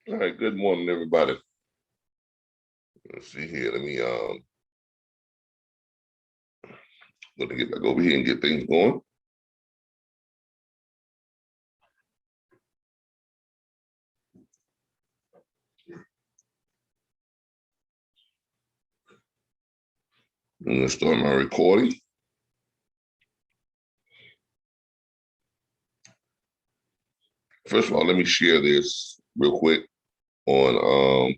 All right, good morning, everybody. Let's see here. Let me get back over here and get things going. I'm gonna start my recording. First of all, let me share this real quick on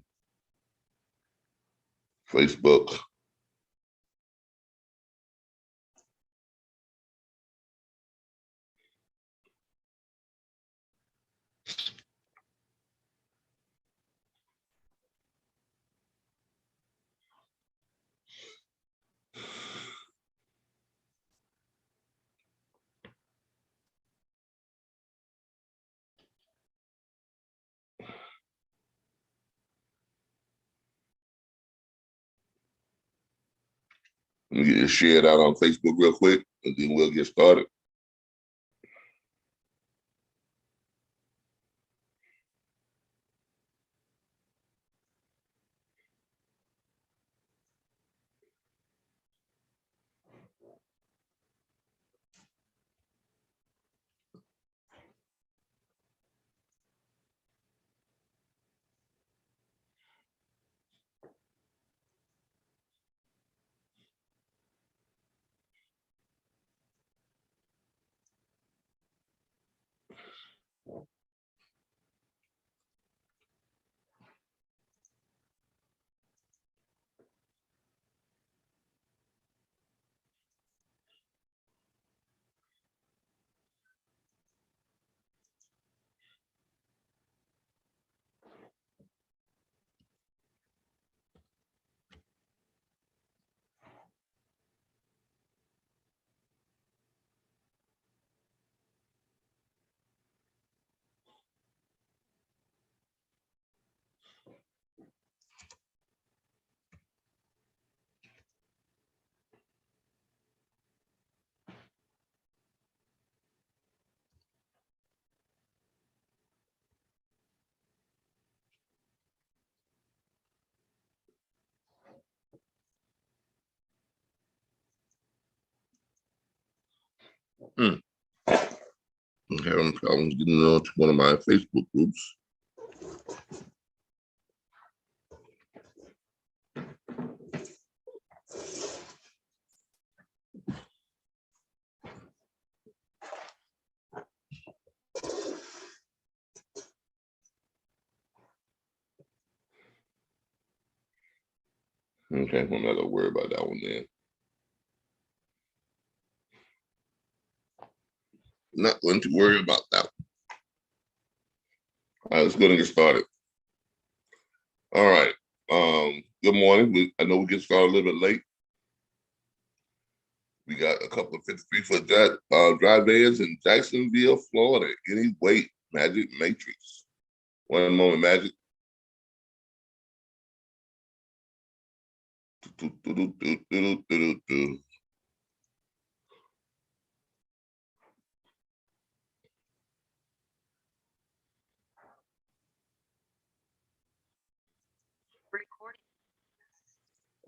Facebook. Let me get this shared out on Facebook real quick, and then we'll get started. I'm having problems getting on to one of my Facebook groups. Okay, I'm not gonna worry about that one then. Not going to worry about that. All right, let's go and get started. All right. Good morning. I know we get started a little bit late. We got a couple of 53-foot dry vans in Jacksonville, Florida. Any weight, Magic Matrix. One moment, Magic.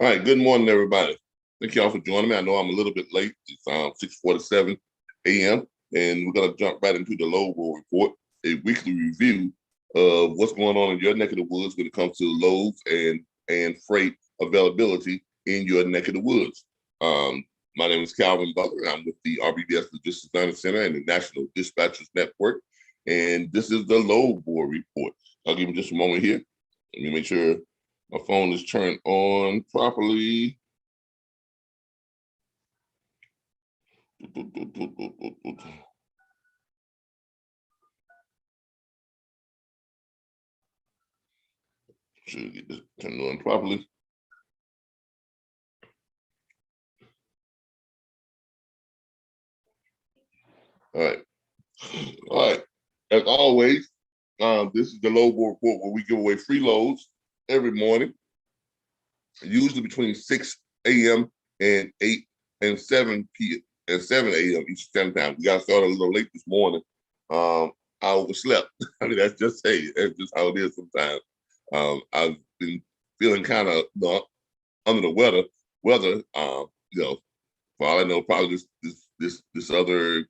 All right, good morning, everybody. Thank y'all for joining me. I know I'm a little bit late. It's 6:47 a.m. and we're gonna jump right into the Low Report, a weekly review of what's going on in your neck of the woods when it comes to loads and freight availability in your neck of the woods. My name is Calvin Butler. I'm with the RBBS Logistics Design Center and the National Dispatchers Network, and this is the Low Report. I'll give you just a moment here. Let me make sure my phone is turned on properly. Should get this turned on properly. All right. All right. As always, this is the Low Report where we give away free loads every morning, usually between 6 a.m. and 8 and 7 p.m. and 7 a.m. each time. We got started a little late this morning. I overslept. I mean, that's just how it is sometimes. I've been feeling kind of under the weather. For all I know, probably this other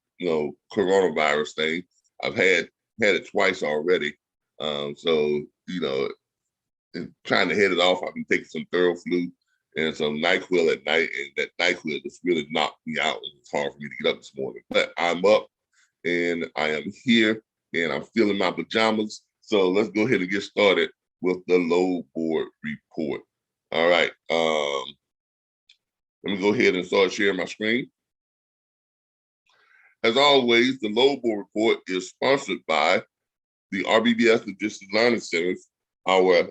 coronavirus thing. I've had it twice already. So and trying to head it off, I've been taking some Theraflu and some NyQuil at night, and that NyQuil just really knocked me out. It's hard for me to get up this morning, but I'm up and I am here and I'm feeling my pajamas. So let's go ahead and get started with the load board report. All right. Let me go ahead and start sharing my screen. As always, the load board report is sponsored by the RBBS Logistics Learning Centers, our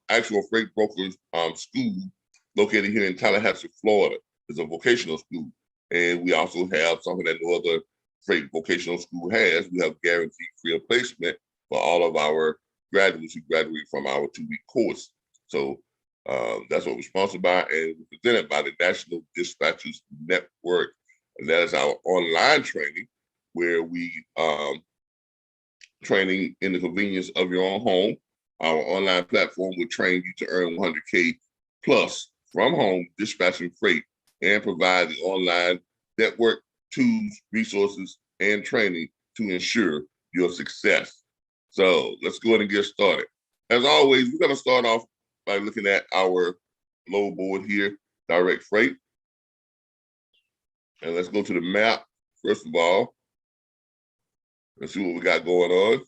actual freight brokers school located here in Tallahassee, Florida. It's a vocational school. And we also have something that no other freight vocational school has. We have guaranteed free placement for all of our graduates who graduate from our 2-week course. So that's what we're sponsored by, and presented by the National Dispatchers Network. And that is our online training where we training in the convenience of your own home. Our online platform will train you to earn 100K plus from home dispatching freight and provide the online network, tools, resources, and training to ensure your success. So let's go ahead and get started. As always, we're going to start off by looking at our load board here, direct freight. And let's go to the map, first of all. Let's see what we got going on.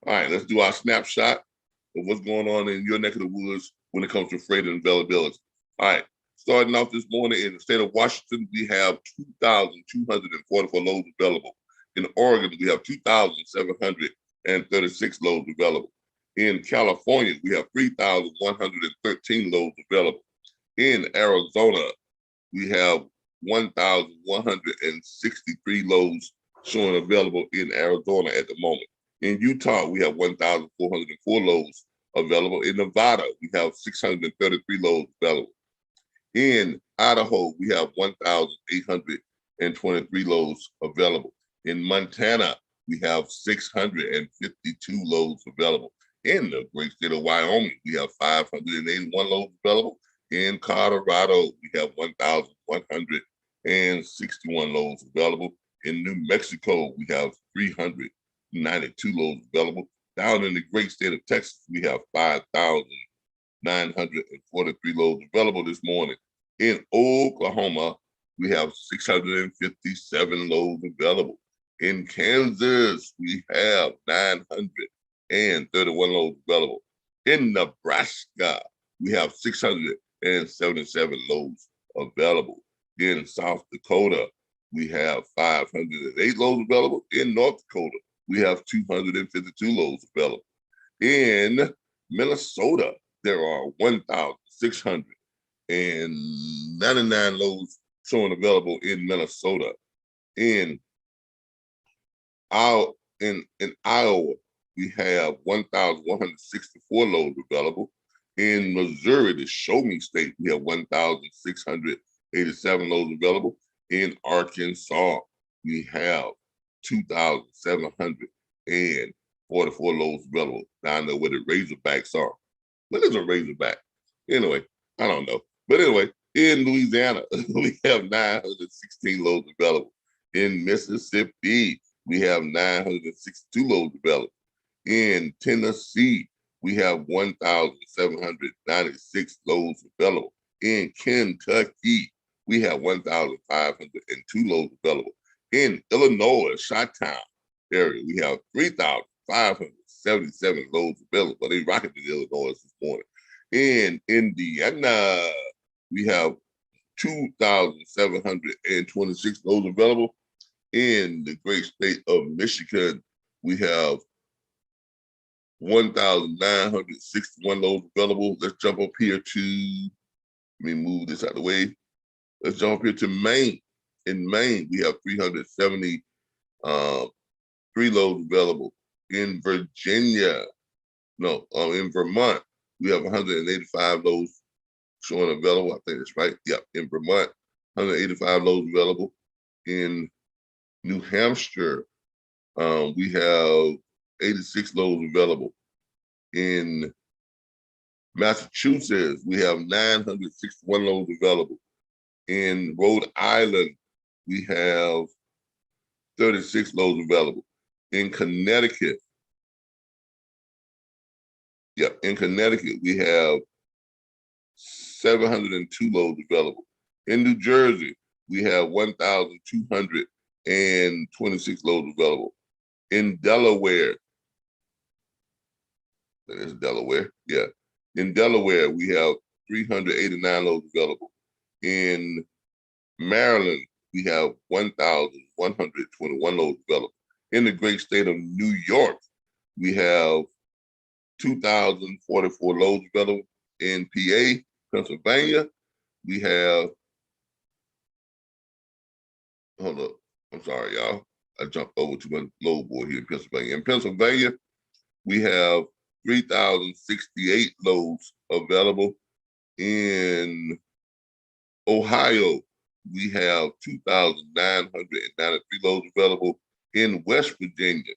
All right, let's do our snapshot of what's going on in your neck of the woods when it comes to freight and availability. All right, starting off this morning in the state of Washington, we have 2,244 loads available. In Oregon, we have 2,736 loads available. In California, we have 3,113 loads available. In Arizona, we have 1,163 loads showing available in Arizona at the moment. In Utah, we have 1,404 loads available. In Nevada, we have 633 loads available. In Idaho, we have 1,823 loads available. In Montana, we have 652 loads available. In the great state of Wyoming, we have 581 loads available. In Colorado, we have 1,161 loads available. In New Mexico, we have 392 loads available. Down in the great state of Texas, we have 5,943 loads available this morning. In Oklahoma, we have 657 loads available. In Kansas, we have 931 loads available. In Nebraska, we have 677 loads available. In South Dakota, we have 508 loads available. In North Dakota, we have 252 loads available. In Minnesota, there are 1,699 loads showing available in Minnesota. In Iowa, we have 1,164 loads available. In Missouri, the show me state, we have 1,687 loads available. In Arkansas, we have 2,744 loads available. Now I know where the Razorbacks are. What is a Razorback? Anyway, I don't know. But anyway, in Louisiana, we have 916 loads available. In Mississippi, we have 962 loads available. In Tennessee, we have 1,796 loads available. In Kentucky, we have 1,502 loads available. In Illinois, Chi-Town area, we have 3,577 loads available. They rocketed in Illinois this morning. In Indiana, we have 2,726 loads available. In the great state of Michigan, we have 1,961 loads available. Let's jump up here to, let me move this out of the way. Let's jump up here to Maine. In Maine, we have 373 loads available. In Vermont, we have 185 loads showing available. I think that's right. Yep, in Vermont, 185 loads available. In New Hampshire, we have 86 loads available. In Massachusetts, we have 961 loads available. In Rhode Island, we have 36 loads available. In Connecticut, we have 702 loads available. In New Jersey, we have 1,226 loads available. In Delaware, that is Delaware, yeah. In Delaware, we have 389 loads available. In Maryland, we have 1,121 loads available. In the great state of New York, we have 2,044 loads available. In PA, Pennsylvania, we have, hold up, I'm sorry, y'all. I jumped over to my load board here in Pennsylvania. In Pennsylvania, we have 3,068 loads available. In Ohio, we have 2,993 loads available. In West Virginia,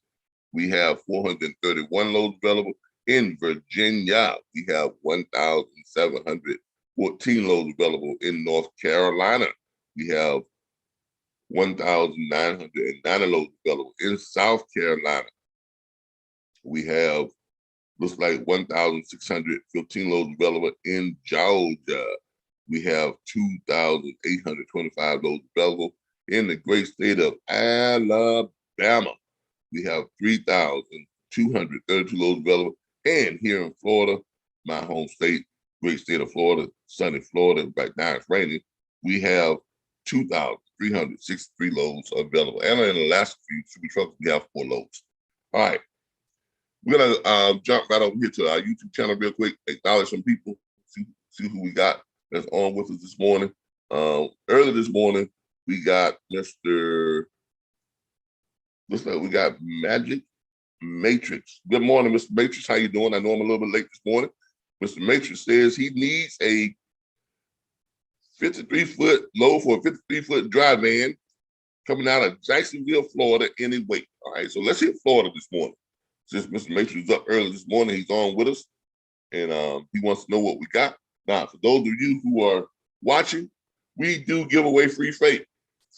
we have 431 loads available. In Virginia, we have 1,714 loads available. In North Carolina, we have 1,990 loads available. In South Carolina, we have, looks like 1,615 loads available. In Georgia, we have 2,825 loads available. In the great state of Alabama, we have 3,232 loads available. And here in Florida, my home state, great state of Florida, sunny Florida, right now it's raining, we have 2,363 loads available. And in Alaska, for you super trucks, we have 4 loads. All right. We're gonna jump right over here to our YouTube channel real quick, acknowledge some people, see who we got that's on with us this morning. Early this morning, we got Mr. Looks like we got Magic Matrix. Good morning, Mr. Matrix. How you doing? I know I'm a little bit late this morning. Mr. Matrix says he needs a 53-foot load for a 53-foot dry van coming out of Jacksonville, Florida, any weight. All right, so let's hit Florida this morning. Since Mr. Matrix is up early this morning, he's on with us, and he wants to know what we got. Now, for those of you who are watching, we do give away free freight.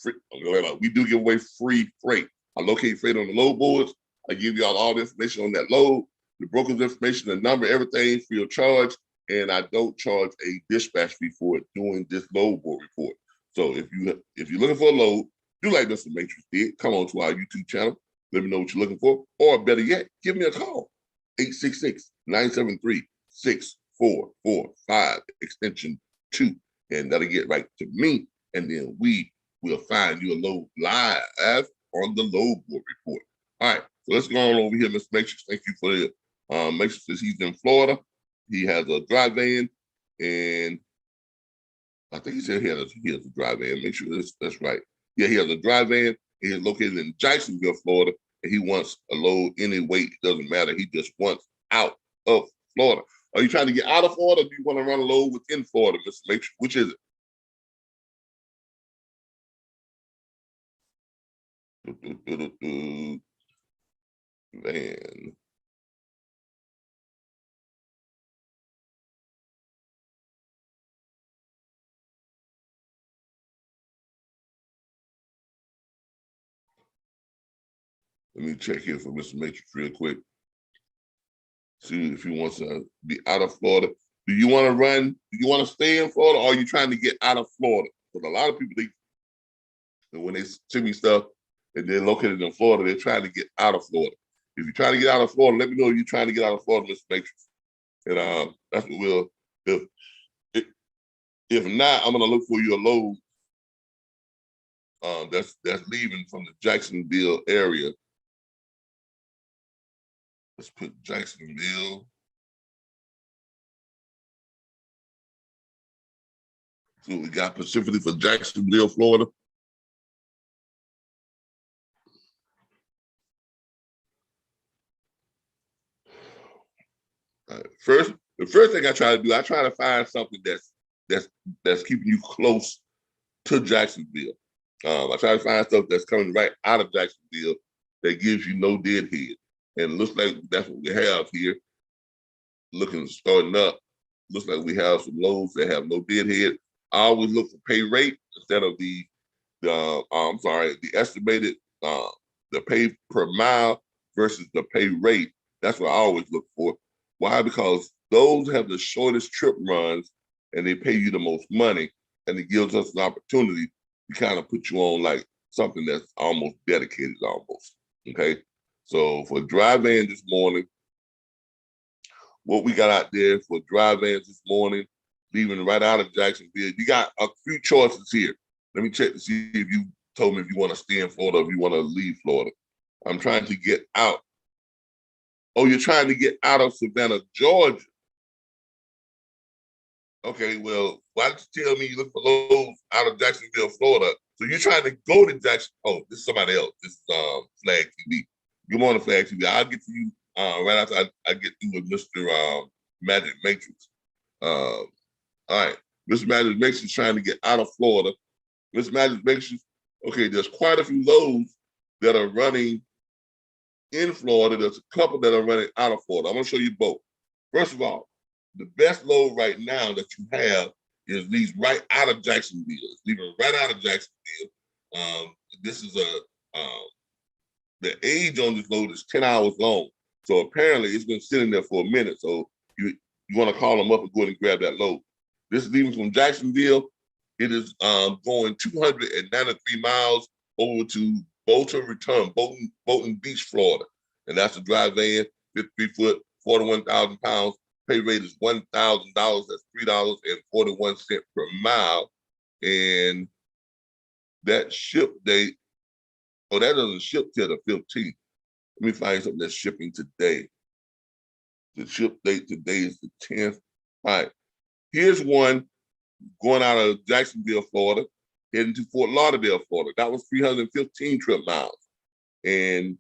We do give away free freight. I locate freight on the load boards. I give y'all all the information on that load, the broker's information, the number, everything free of charge, and I don't charge a dispatch fee for it doing this load board report. So if you're looking for a load, do like Mr. Matrix did, come on to our YouTube channel. Let me know what you're looking for. Or better yet, give me a call. 866-973-6445, extension 2. And that'll get right to me. And then we will find you a load live on the load board report. All right, so let's go on over here, Mr. Matrix. Thank you for the Matrix says he's in Florida. He has a dry van, and I think he said he has a dry van. Make sure that's right. Yeah, he has a dry van. He is located in Jacksonville, Florida, and he wants a load any weight. It doesn't matter. He just wants out of Florida. Are you trying to get out of Florida, or do you want to run a load within Florida, Mr. Matrix? Which is it? Van. Let me check here for Mr. Matrix real quick. See if he wants to be out of Florida. Do you want to run? Do you want to stay in Florida, or are you trying to get out of Florida? Because a lot of people, when they send me stuff and they're located in Florida, they're trying to get out of Florida. If you're trying to get out of Florida, let me know if you're trying to get out of Florida, Mr. Matrix. And that's what we'll do. If not, I'm going to look for you a load that's leaving from the Jacksonville area. Let's put Jacksonville. So we got specifically for Jacksonville, Florida. The first thing I try to do, I try to find something that's keeping you close to Jacksonville. I try to find stuff that's coming right out of Jacksonville that gives you no deadhead. And it looks like that's what we have here. Starting up, looks like we have some loads that have no deadhead. I always look for pay rate instead of the estimated, the pay per mile versus the pay rate. That's what I always look for. Why? Because those have the shortest trip runs and they pay you the most money, and it gives us an opportunity to kind of put you on like something that's almost dedicated almost. Okay. So for dry van this morning, what we got out there for dry vans this morning, leaving right out of Jacksonville, you got a few choices here. Let me check to see if you told me if you want to stay in Florida or if you want to leave Florida. I'm trying to get out. Oh, you're trying to get out of Savannah, Georgia. Okay, well, why don't you tell me you look for loads out of Jacksonville, Florida? So you're trying to go to Jackson. Oh, this is somebody else. This is Flag TV. Good morning, Flag TV. I'll get to you right after I get through with Mr. Magic Matrix. All right. Mr. Magic Matrix is trying to get out of Florida. Mr. Magic Matrix, okay, there's quite a few loads that are running in Florida. There's a couple that are running out of Florida. I'm going to show you both. First of all, the best load right now that you have is leaves right out of Jacksonville. It's leaving right out of Jacksonville. This is the age on this load is 10 hours long. So apparently it's been sitting there for a minute. So you want to call them up and go ahead and grab that load. This is leaving from Jacksonville. It is going 293 miles over to Bolton Beach, Florida. And that's a dry van, 53 foot, 41,000 pounds. Pay rate is $1,000. That's $3.41 per mile. And that ship date, that doesn't ship till the 15th. Let me find something that's shipping today. The ship date today is the 10th. All right. Here's one going out of Jacksonville, Florida, heading to Fort Lauderdale, Florida. That was 315 trip miles. And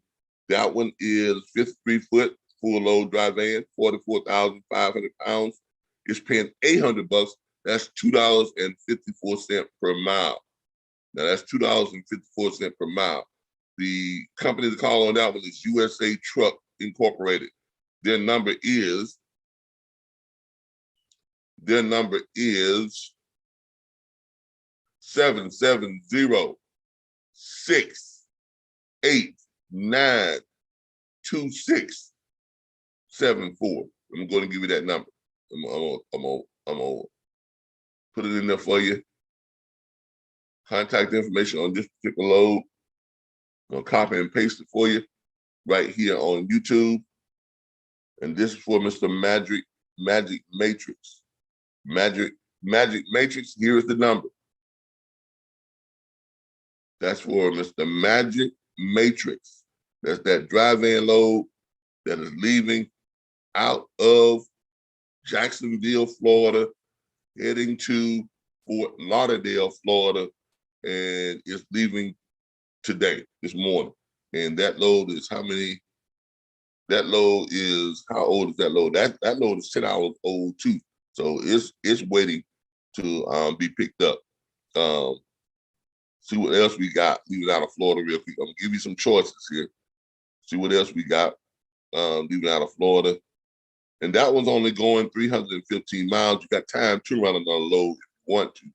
that one is 53 foot, full load dry van, 44,500 pounds. It's paying $800. That's $2.54 per mile. Now that's $2.54 per mile. The company to call on that one is USA Truck Incorporated. Their number is 770-689-2674. I'm going to give you that number. I'm gonna put it in there for you. Contact information on this particular load. I'm gonna copy and paste it for you right here on YouTube. And this is for Mr. Magic Matrix. Magic Matrix, here is the number. That's for Mr. Magic Matrix. That's that dry van load that is leaving out of Jacksonville, Florida, heading to Fort Lauderdale, Florida, and it's leaving today, this morning. And that load is how many? That load is, how old is that load? That load is 10 hours old too. So it's waiting to be picked up. See what else we got leaving out of Florida real quick. I'm gonna give you some choices here. See what else we got leaving out of Florida. And that one's only going 315 miles. You got time to run another load if you want to.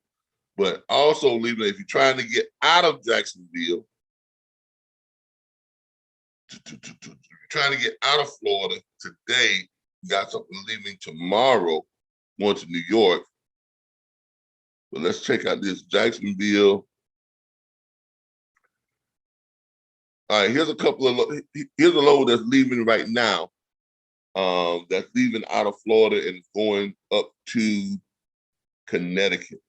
But also leaving, if you're trying to get out of Jacksonville, trying to get out of Florida today, you got something leaving tomorrow, going to New York. But let's check out this Jacksonville. All right, here's a load that's leaving right now. That's leaving out of Florida and it's going up to Connecticut.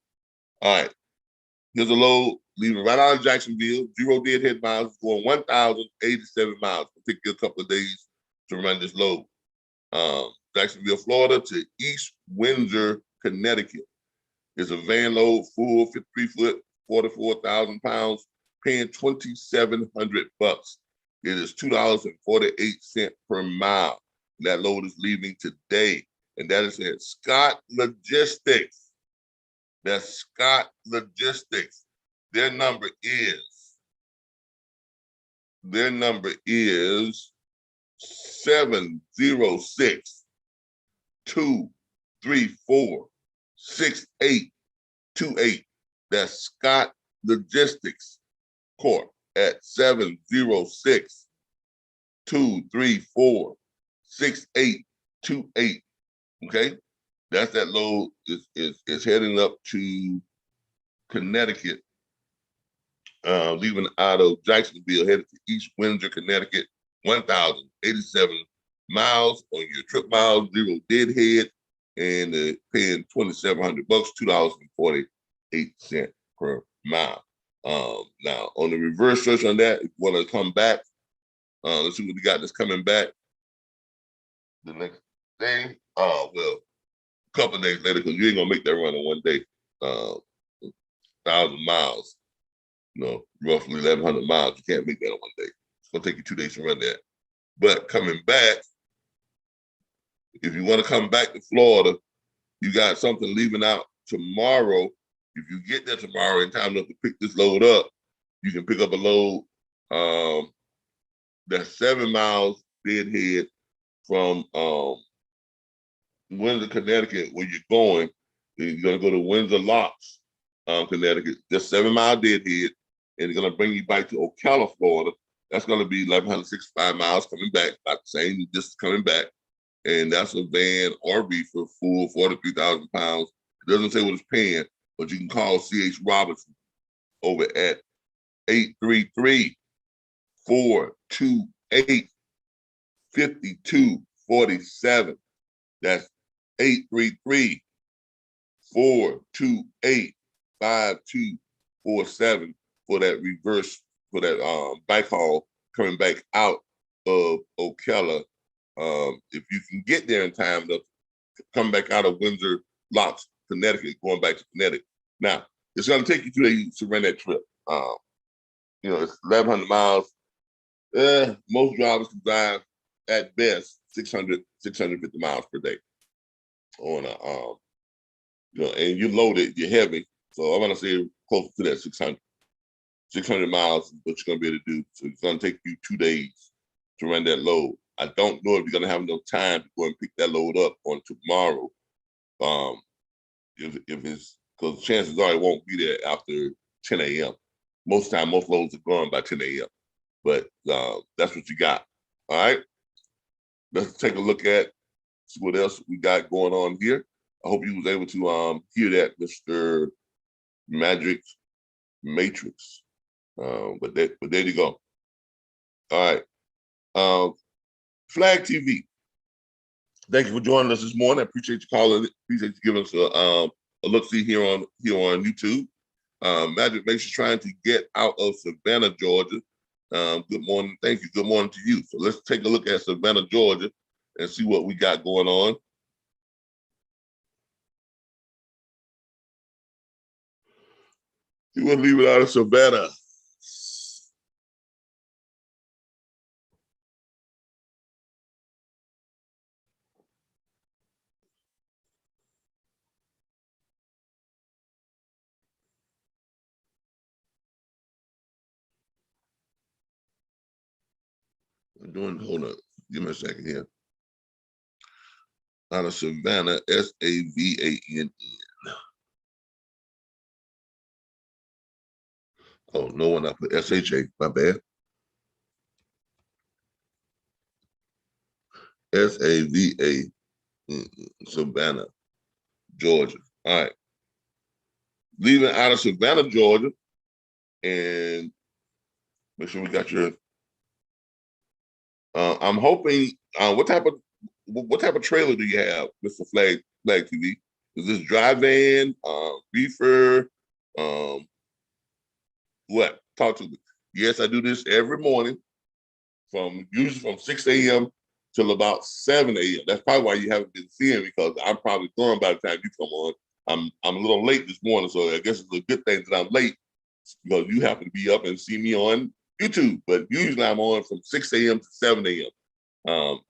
All right, here's a load leaving right out of Jacksonville, 0 deadhead miles, going 1,087 miles. It'll take you a couple of days to run this load. Jacksonville, Florida to East Windsor, Connecticut. It's a van load, full 53 foot, 44,000 pounds, paying $2,700. It is $2.48 per mile. That load is leaving today. And that is at Scott Logistics. That's Scott Logistics. Their number is 706-234-6828. That's Scott Logistics Corp at 706-234-6828. Okay, that's that load is heading up to Connecticut, leaving out of Jacksonville, headed to East Windsor, Connecticut, 1,087 miles on your trip miles, 0 deadhead, and paying $2,700, $2.48 per mile. Now, on the reverse search on that, if you want to come back, let's see what we got that's coming back the next day. Well, a couple of days later, because you ain't gonna make that run in one day. 1,000 miles, roughly 1,100 miles. You can't make that in one day. It's gonna take you 2 days to run that. But coming back, if you want to come back to Florida, you got something leaving out tomorrow. If you get there tomorrow in time enough to pick this load up, you can pick up a load that's 7 miles deadhead from Windsor, Connecticut, where you're going. You're going to go to Windsor, Loch, Connecticut, just 7 mile deadhead, and it's going to bring you back to Ocala, Florida. That's going to be 1,165 miles coming back, about the same distance coming back. And that's a van RV for full 43,000 pounds. It doesn't say what it's paying, but you can call C.H. Robinson over at 833-428-5247. That's 833-428-5247 for that reverse, for that bike haul coming back out of Ocala. If you can get there in time to come back out of Windsor, Loch, Connecticut, going back to Connecticut. Now, it's going to take you 2 days to run that trip. It's 1,100 miles. Most drivers can drive at best 600, 650 miles per day on and you're loaded, you're heavy. So I'm going to say close to that 600 miles is what you're going to be able to do. So it's going to take you 2 days to run that load. I don't know if you're going to have enough time to go and pick that load up on tomorrow. If it's, because chances are it won't be there after 10 a.m. Most of the time, most loads are gone by 10 a.m. But that's what you got. All right. Let's take a look at see what else we got going on here. I hope you was able to hear that, Mr. Magic Matrix. But there you go. All right. Flag TV. Thank you for joining us this morning. I appreciate you calling. Appreciate you giving us a look-see here on YouTube. Magic Matrix trying to get out of Savannah, Georgia. Good morning. Thank you. Good morning to you. So let's take a look at Savannah, Georgia, and see what we got going on. You want to leave it out of Savannah. Hold up. Give me a second here. Out of Savannah, Savann. Oh, no one, I put SHA, my bad. SAVA, Savannah, Georgia. All right. Leaving out of Savannah, Georgia, and make sure we got your. I'm hoping. What type of trailer do you have, Mr. Flag TV? Is this dry van, reefer? What? Talk to me. Yes, I do this every morning, usually from 6 a.m. till about 7 a.m. That's probably why you haven't been seeing me, because I'm probably gone by the time you come on. I'm a little late this morning, so I guess it's a good thing that I'm late, because you happen to be up and see me on YouTube. But usually I'm on from 6 a.m. to 7 a.m.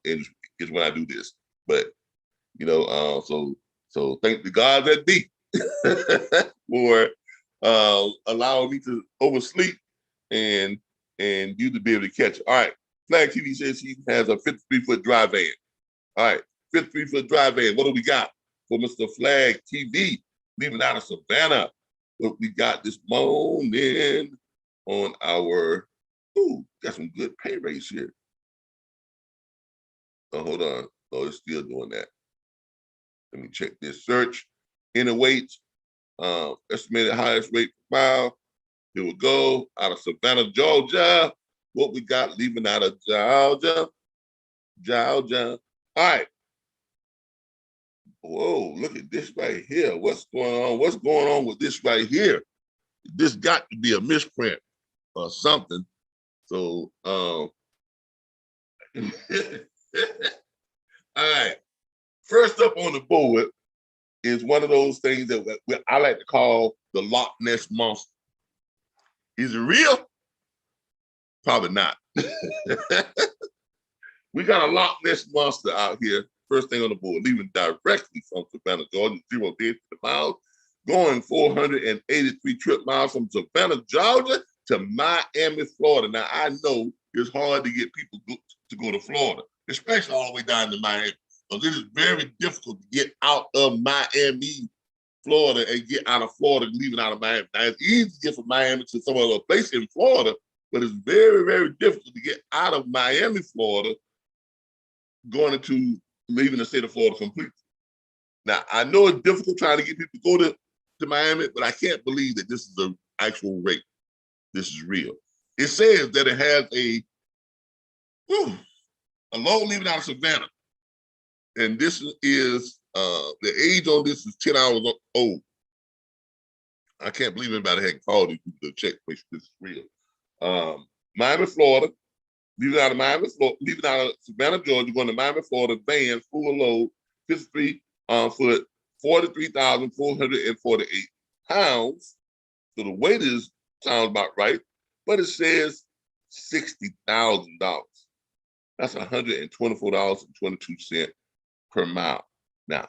Is when I do this. But so thank the gods that be for allowing me to oversleep and you to be able to catch it. All right. Flag TV says he has a 53-foot dry van. All right. 53-foot dry van. What do we got for Mr. Flag TV? Leaving out of Savannah. What we got this morning on our, got some good pay rates here. Oh, hold on. Oh, it's still doing that. Let me check this search. Inner weight, estimated highest rate per mile. Here we go. Out of Savannah, Georgia. What we got leaving out of Georgia? Georgia. All right. Whoa, look at this right here. What's going on? What's going on with this right here? This got to be a misprint or something. So, all right. First up on the board is one of those things that I like to call the Loch Ness monster. Is it real? Probably not. We got a Loch Ness monster out here. First thing on the board, leaving directly from Savannah, Georgia, 0 days to the miles, going 483 trip miles from Savannah, Georgia to Miami, Florida. Now, I know it's hard to get people to go to Florida, especially all the way down to Miami. So this is very difficult to get out of Miami, Florida, and get out of Florida, leaving out of Miami. Now, it's easy to get from Miami to some other place in Florida, but it's very, very difficult to get out of Miami, Florida, going into leaving the state of Florida completely. Now, I know it's difficult trying to get people to go to Miami, but I can't believe that this is the actual rate. This is real. It says that it has a load leaving out of Savannah. And this is, the age on this is 10 hours old. I can't believe anybody had called these people to check make sure this is real. Miami, Florida. Leaving out of Miami, Florida, leaving out of Savannah, Georgia, going to Miami, Florida, van, full load, 53 foot, 43,448 pounds. So the weight sounds about right, but it says $60,000. That's $124.22 per mile. Now,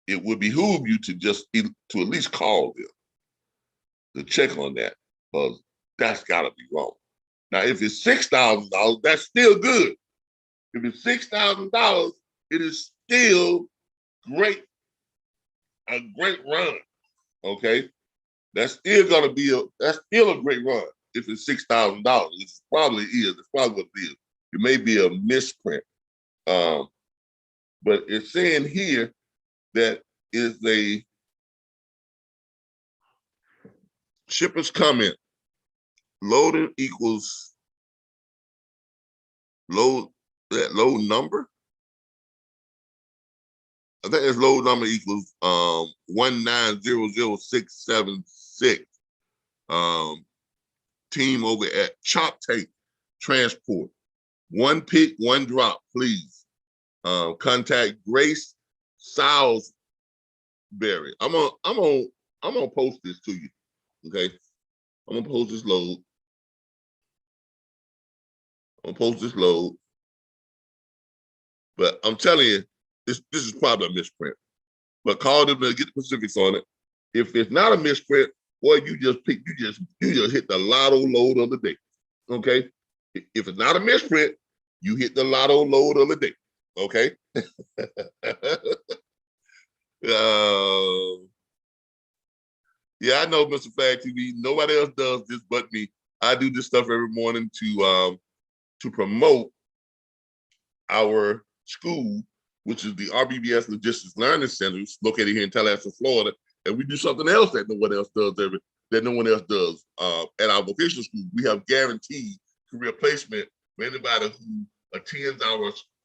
it would behoove you to at least call them to check on that, because that's got to be wrong. Now, if it's $6,000, that's still good. If it's $6,000, it is still great, a great run. Okay, that's still a great run. If it's $6,000, it probably is. It's probably what it is. It may be a misprint, but it's saying here that is a shipper's comment. Loaded equals load number. I think it's load number equals 1900676. Team over at Chop Tape Transport. One pick, one drop, please. Contact Grace Salisbury. I'm gonna post this to you. Okay. I'm gonna post this load. But I'm telling you, this is probably a misprint. But call them to get the specifics on it. If it's not a misprint, boy, you just hit the lotto load of the day. Okay? If it's not a misprint, you hit the lotto load of the day. Okay? Yeah, I know, Mr. Fag TV. Nobody else does this but me. I do this stuff every morning to promote our school, which is the RBBS Logistics Learning Center, located here in Tallahassee, Florida. And we do something else that no one else does at our vocational school. We have guaranteed career placement for anybody who attends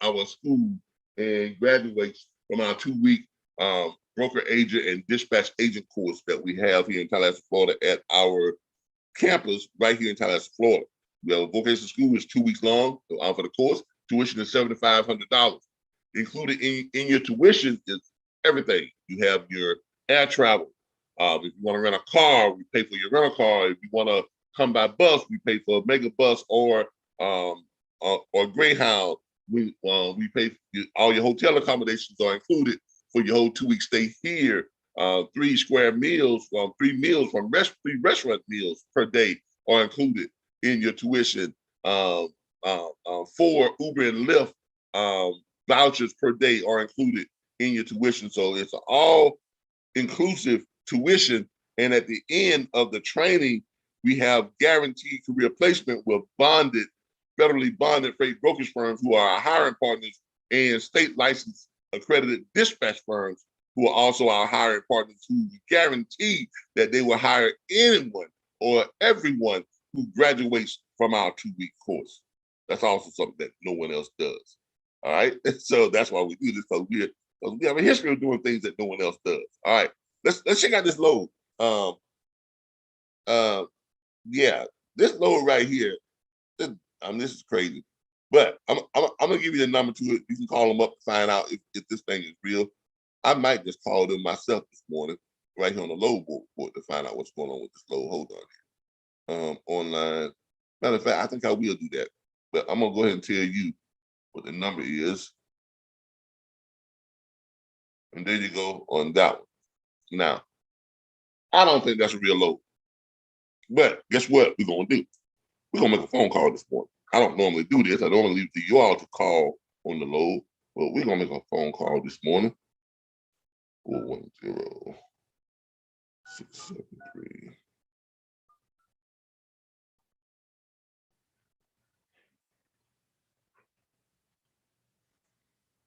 our school and graduates from our 2-week broker agent and dispatch agent course that we have here in Tallahassee, Florida at our campus right here in Tallahassee, Florida. We have a vocational school, is 2 weeks long for the course. Tuition is $7,500. Included in your tuition is everything. You have your air travel. If you want to rent a car, we pay for your rental car. If you want to come by bus, we pay for a mega bus or Greyhound. We pay for all your hotel accommodations are included for your whole 2-week stay here 3 square meals from 3 restaurant meals per day are included in your tuition. 4 Uber and Lyft vouchers per day are included in your tuition. So it's all inclusive tuition. And at the end of the training, we have guaranteed career placement with federally bonded freight brokerage firms who are our hiring partners, and state licensed accredited dispatch firms who are also our hiring partners, who guarantee that they will hire anyone or everyone who graduates from our 2-week course. That's also something that no one else does. All right. So that's why we do this, because we have a history of doing things that no one else does. All right. Let's check out this load. Yeah, this load right here. This is crazy, but I'm gonna give you the number to it. You can call them up to find out if this thing is real. I might just call them myself this morning, right here on the load board, to find out what's going on with this load. Hold on here. Online. Matter of fact, I think I will do that. But I'm gonna go ahead and tell you what the number is. And there you go on that one. Now, I don't think that's a real load. But guess what we're gonna do? We're gonna make a phone call this morning. I don't normally do this. I normally leave it to you all to call on the load, but we're gonna make a phone call this morning. 410-673.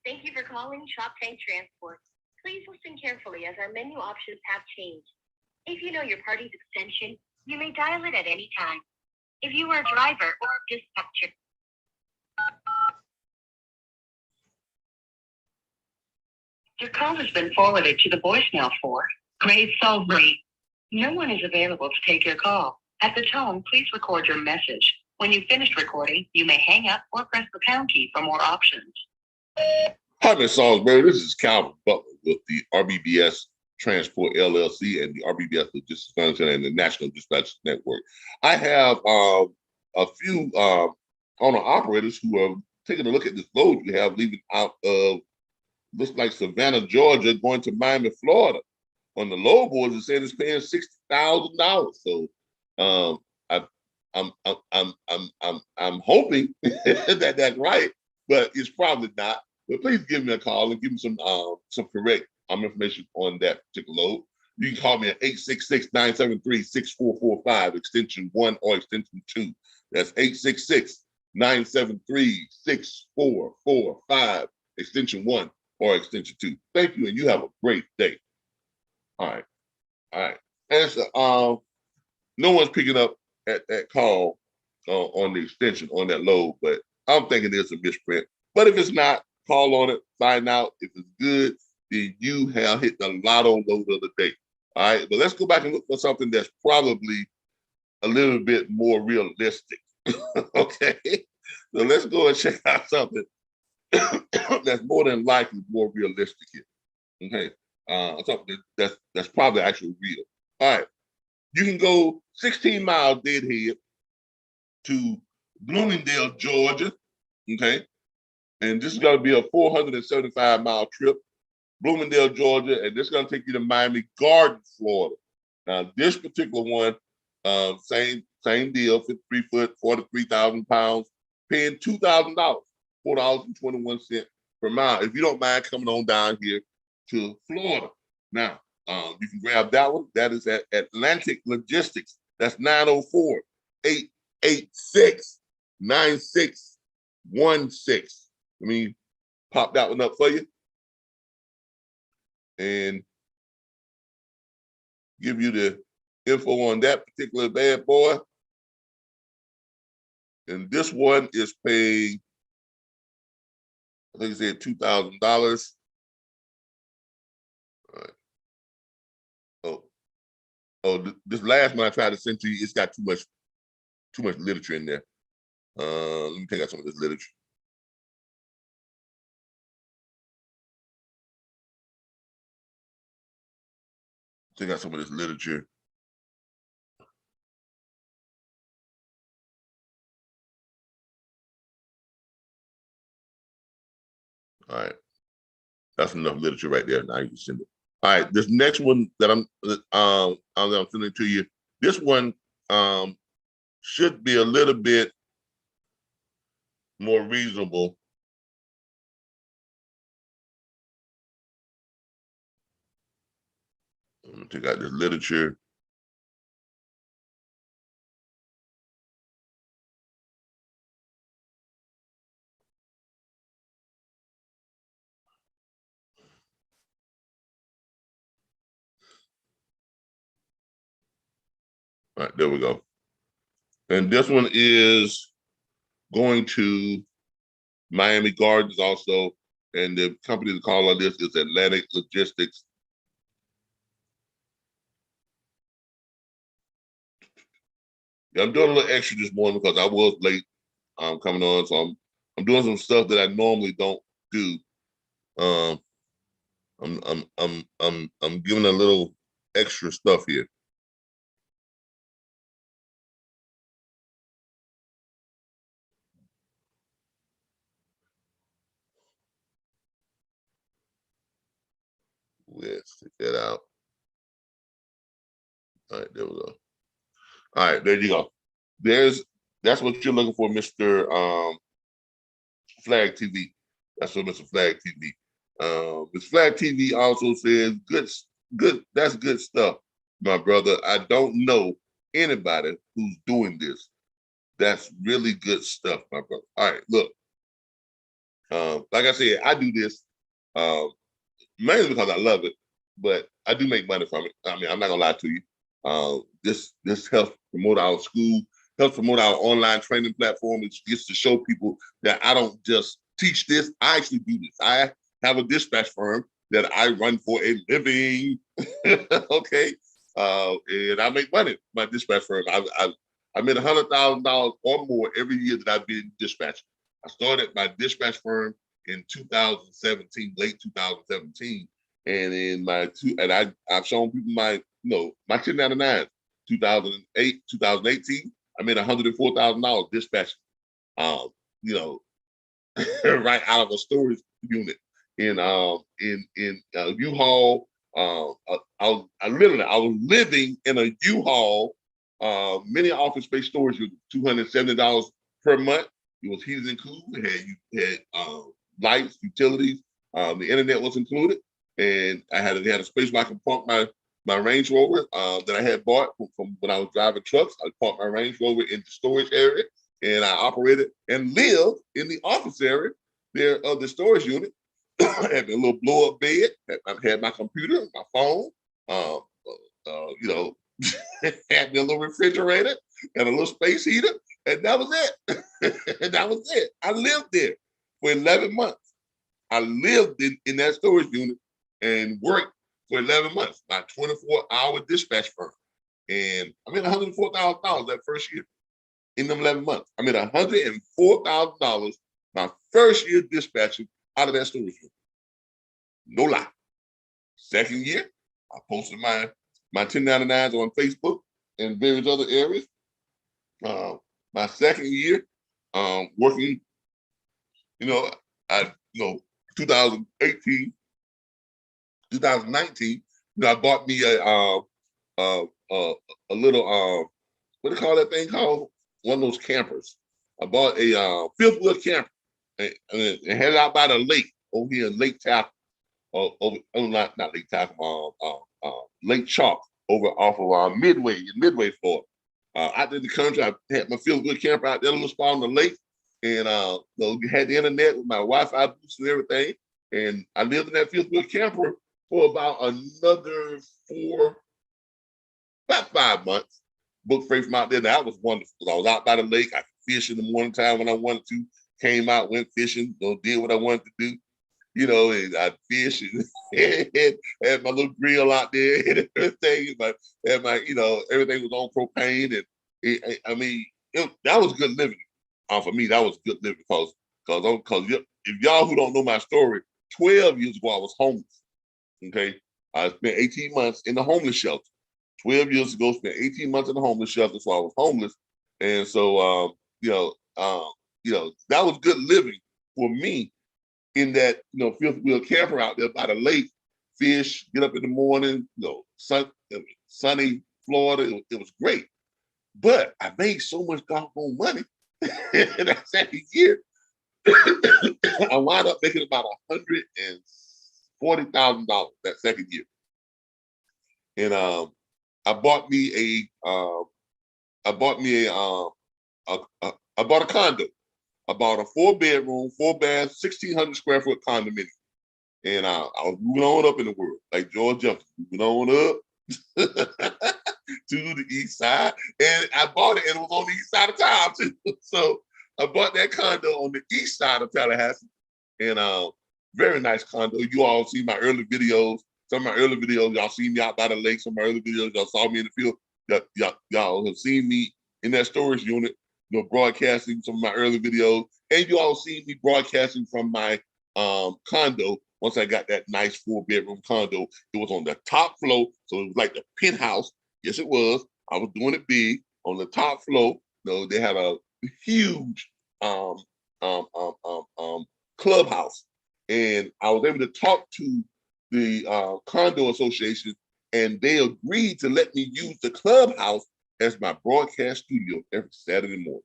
Thank you for calling Shop Tank Transport. Please listen carefully as our menu options have changed. If you know your party's extension, you may dial it at any time. If you are a driver or dispatcher, your call has been forwarded to the voicemail for Grace Salisbury. No one is available to take your call. At the tone, please record your message. When you've finished recording, you may hang up or press the pound key for more options. Hi, Ms. Salisbury. This is Calvin Butler with the RBBS Transport LLC and the RBBS Logistics Management and the National Dispatch Network. I have a few owner operators who are taking a look at this load you have leaving out of, looks like Savannah, Georgia, going to Miami, Florida. On the load board, it said it's paying $60,000. So I'm hoping that that's right, but it's probably not. But please give me a call and give me some correct information on that particular load. You can call me at 866-973-6445, extension 1 or extension 2. That's 866-973-6445, extension 1 or extension 2. Thank you, and you have a great day. All right. And so, no one's picking up at that call on the extension on that load, but I'm thinking there's a misprint. But if it's not, call on it, find out. If it's good, then you have hit the lotto load of the day. All right, but let's go back and look for something that's probably a little bit more realistic. Okay, so let's go and check out something that's more than likely more realistic here. Okay, something that's probably actually real. All right, you can go 16 miles deadhead to Bloomingdale, Georgia. Okay, and this is going to be a 475-mile trip. Bloomingdale, Georgia, and this is going to take you to Miami Gardens, Florida. Now, this particular one, same deal, 53 foot, 43,000 pounds, paying $2,000, $4.21 per mile. If you don't mind coming on down here to Florida. Now, you can grab that one. That is at Atlantic Logistics. That's 904-886-9616. Let me pop that one up for you and give you the info on that particular bad boy. And this one is paying, I think it said $2,000. All right. This last one I tried to send to you, it's got too much literature in there. Let me take out some of this literature. Take out some of this literature. All right. That's enough literature right there. Now you can send it. All right, this next one that I'm sending to you. This one should be a little bit more reasonable. I'm gonna take out this literature. All right, there we go. And this one is going to Miami Gardens also. And the company to call on this is Atlantic Logistics. Yeah, I'm doing a little extra this morning because I was late coming on. So I'm doing some stuff that I normally don't do. I'm giving a little extra stuff here. Let's check that out. All right, there we go. All right, there you go. That's what you're looking for, Mr. Flag TV. That's what Mr. Flag TV. Mr. Flag TV also says, good, that's good stuff, my brother. I don't know anybody who's doing this. That's really good stuff, my brother. All right, look. Like I said, I do this mainly because I love it, but I do make money from it. I mean, I'm not gonna lie to you. This helps promote our school, helps promote our online training platform. It gets to show people that I don't just teach this, I actually do this. I have a dispatch firm that I run for a living. Okay. And I make money, my dispatch firm. I made $100,000 or more every year that I've been dispatching. I started my dispatch firm in 2017, late 2017. And in I've shown people my 1099, 2018, I made $104,000 dispatching. You know, right out of a storage unit in U-Haul. I was living in a U-Haul mini office space storage unit, $270 per month. It was heated and cooled. It had lights, utilities. The internet was included, and I had a space where I could park my Range Rover that I had bought from when I was driving trucks. I parked my Range Rover in the storage area, and I operated and lived in the office area there of the storage unit. I had a little blow up bed. I had my computer, my phone. Had me a little refrigerator and a little space heater, and that was it. And that was it. I lived there for 11 months. I lived in that storage unit and worked for 11 months, my 24-hour dispatch firm. And I made $104,000 that first year in them 11 months. I made $104,000 my first year dispatching out of that storage unit. No lie. Second year, I posted my 1099s on Facebook and various other areas. My second year, working, 2018, 2019, I bought me a little what do you call that thing called? One of those campers. I bought a fifth wheel camper and headed out by the lake over here in Lake Tahoe. Not Lake Tahoe, Lake Chalk over off of Midway, Florida. Out in the country, I had my fifth wheel camper out there, a little spot on the lake, and had the internet with my Wi-Fi boost and everything. And I lived in that fifth wheel camper for about another about 5 months. Booked freight from out there. That was wonderful. I was out by the lake. I could fish in the morning time when I wanted to. Came out, went fishing, did what I wanted to do. And I'd fish and had my little grill out there and everything. Everything was on propane. And that was good living. For me, that was good living because if y'all who don't know my story, 12 years ago, I was homeless. Okay. I spent 18 months in the homeless shelter. 12 years ago, spent 18 months in the homeless shelter, so I was homeless. And so, that was good living for me in that, fifth wheel camper out there by the lake, fish, get up in the morning, sunny Florida. It was great. But I made so much doggone money in that second year. I wound up making about $140,000 that second year. And I bought me I bought a condo. I bought a 4-bedroom, 4-bath, 1,600 square foot condominium. And I was moving on up in the world, like George Jefferson, moving on up to the east side. And I bought it, and it was on the east side of town too. So I bought that condo on the east side of Tallahassee, and very nice condo. You all see my early videos. Some of my early videos, y'all seen me out by the lake. Some of my early videos, y'all saw me in the field. Y'all have seen me in that storage unit, broadcasting some of my early videos. And you all seen me broadcasting from my condo. Once I got that nice 4-bedroom condo, it was on the top floor. So it was like the penthouse. Yes, it was. I was doing it big on the top floor. They had a huge clubhouse. And I was able to talk to the condo association, and they agreed to let me use the clubhouse as my broadcast studio every Saturday morning.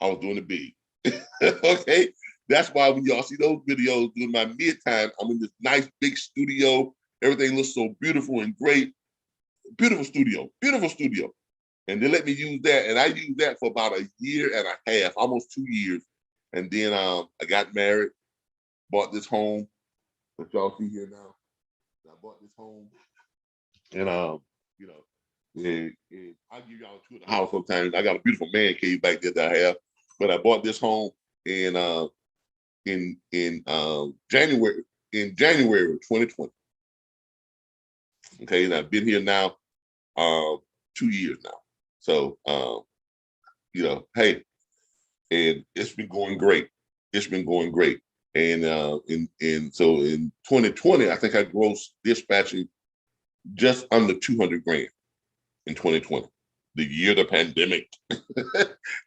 I was doing it big. Okay. That's why when y'all see those videos during my mid-time, I'm in this nice big studio. Everything looks so beautiful and great. Beautiful studio. And they let me use that. And I used that for about a year and a half, almost 2 years. And then I got married, bought this home that y'all see here now. I bought this home. And and I'll give y'all a tour of the house sometimes. I got a beautiful man cave back there that I have. But I bought this home in January of 2020. Okay, and I've been here now 2 years now. So hey, and it's been going great. And so in 2020, I think I grossed dispatching just under 200 grand in 2020, the year of the pandemic.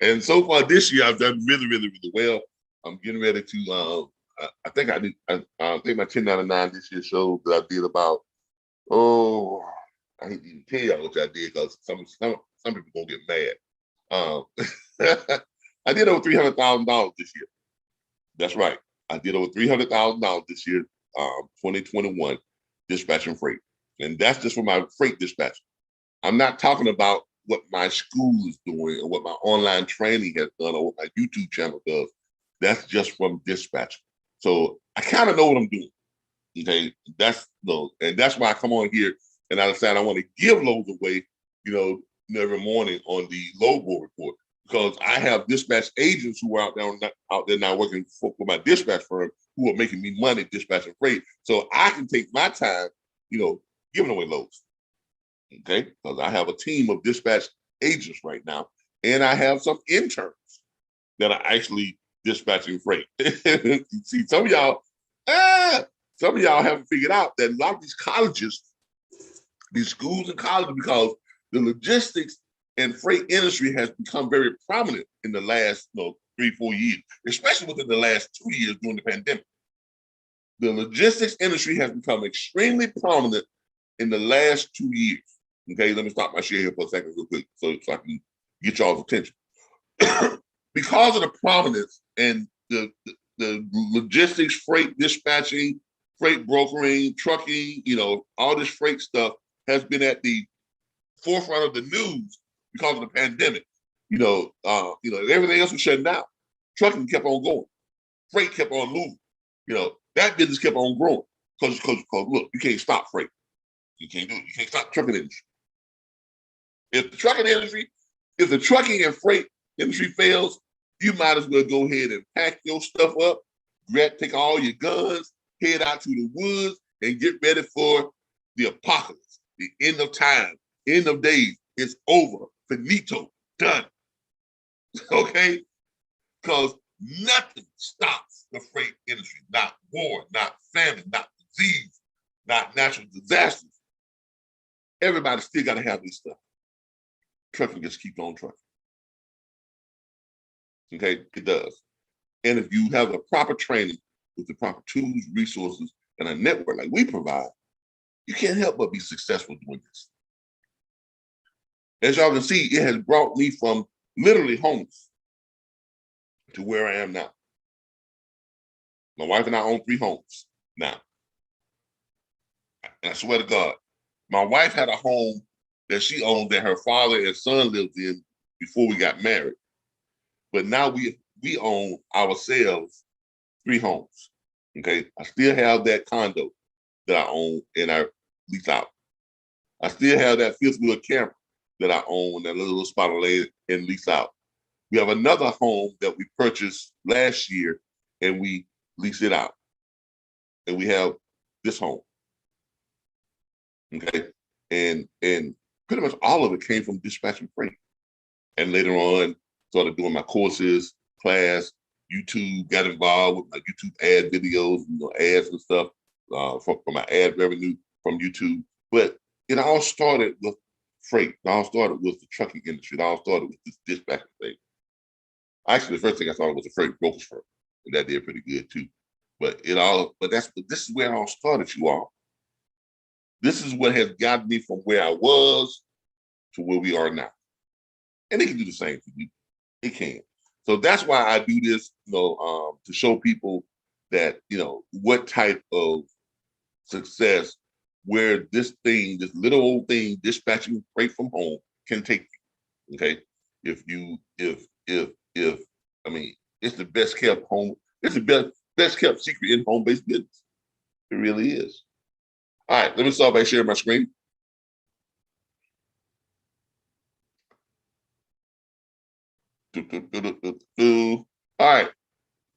And so far this year, I've done really, really, really well. I'm getting ready to, I think my 1099 this year showed that I did about, I hate to even tell y'all what I did because some people gonna get mad. I did over $300,000 this year. That's right. I did over $300,000 this year, 2021, dispatching freight. And that's just for my freight dispatch. I'm not talking about what my school is doing or what my online training has done or what my YouTube channel does. That's just from dispatch. So I kind of know what I'm doing. Okay, and that's why I come on here and I decide I want to give loads away, every morning on the load board report, because I have dispatch agents who are out there now working for my dispatch firm who are making me money dispatching freight. So I can take my time, giving away loads. Okay, because I have a team of dispatch agents right now, and I have some interns that are actually dispatching freight. You see, some of y'all haven't figured out that a lot of these colleges, these schools and colleges, because the logistics and freight industry has become very prominent in the last 3-4 years, especially within the last 2 years during the pandemic. The logistics industry has become extremely prominent in the last 2 years. Okay, let me stop my share here for a second real quick so I can get y'all's attention. Because of the prominence and the logistics, freight dispatching, freight brokering, trucking, all this freight stuff has been at the forefront of the news because of the pandemic. Everything else was shutting down. Trucking kept on going. Freight kept on moving. That business kept on growing. Because look, you can't stop freight. You can't do it. You can't stop the trucking industry. If the trucking and freight industry fails, you might as well go ahead and pack your stuff up, take all your guns, head out to the woods, and get ready for the apocalypse, the end of time, end of days. It's over. Finito. Done. Okay? Because nothing stops the freight industry. Not war, not famine, not disease, not natural disasters. Everybody still got to have this stuff. Trucking just keeps on trucking. Okay, it does. And if you have the proper training with the proper tools, resources, and a network like we provide, you can't help but be successful doing this. As y'all can see, it has brought me from literally homeless to where I am now. My wife and I own 3 homes now. And I swear to God, my wife had a home that she owned that her father and son lived in before we got married. But now we own ourselves 3 homes. Okay. I still have that condo that I own and I lease out. I still have that 5th wheel camper that I own, that little spot of land and lease out. We have another home that we purchased last year and we lease it out. And we have this home. Okay. And pretty much all of it came from dispatching freight. And later on, started doing my courses, class, YouTube, got involved with my YouTube ad videos, ads and stuff for my ad revenue from YouTube. But it all started with freight. It all started with the trucking industry. It all started with this dispatching thing. Actually, the first thing I thought was a freight brokerage firm, and that did pretty good too. But this is where it all started, you all. This is what has gotten me from where I was to where we are now. And it can do the same for you. It can. So that's why I do this, to show people that, what type of success where this little old thing, dispatching freight from home can take you. Okay. It's the best kept home. It's the best kept secret in home-based business. It really is. All right, let me start by sharing my screen. All right.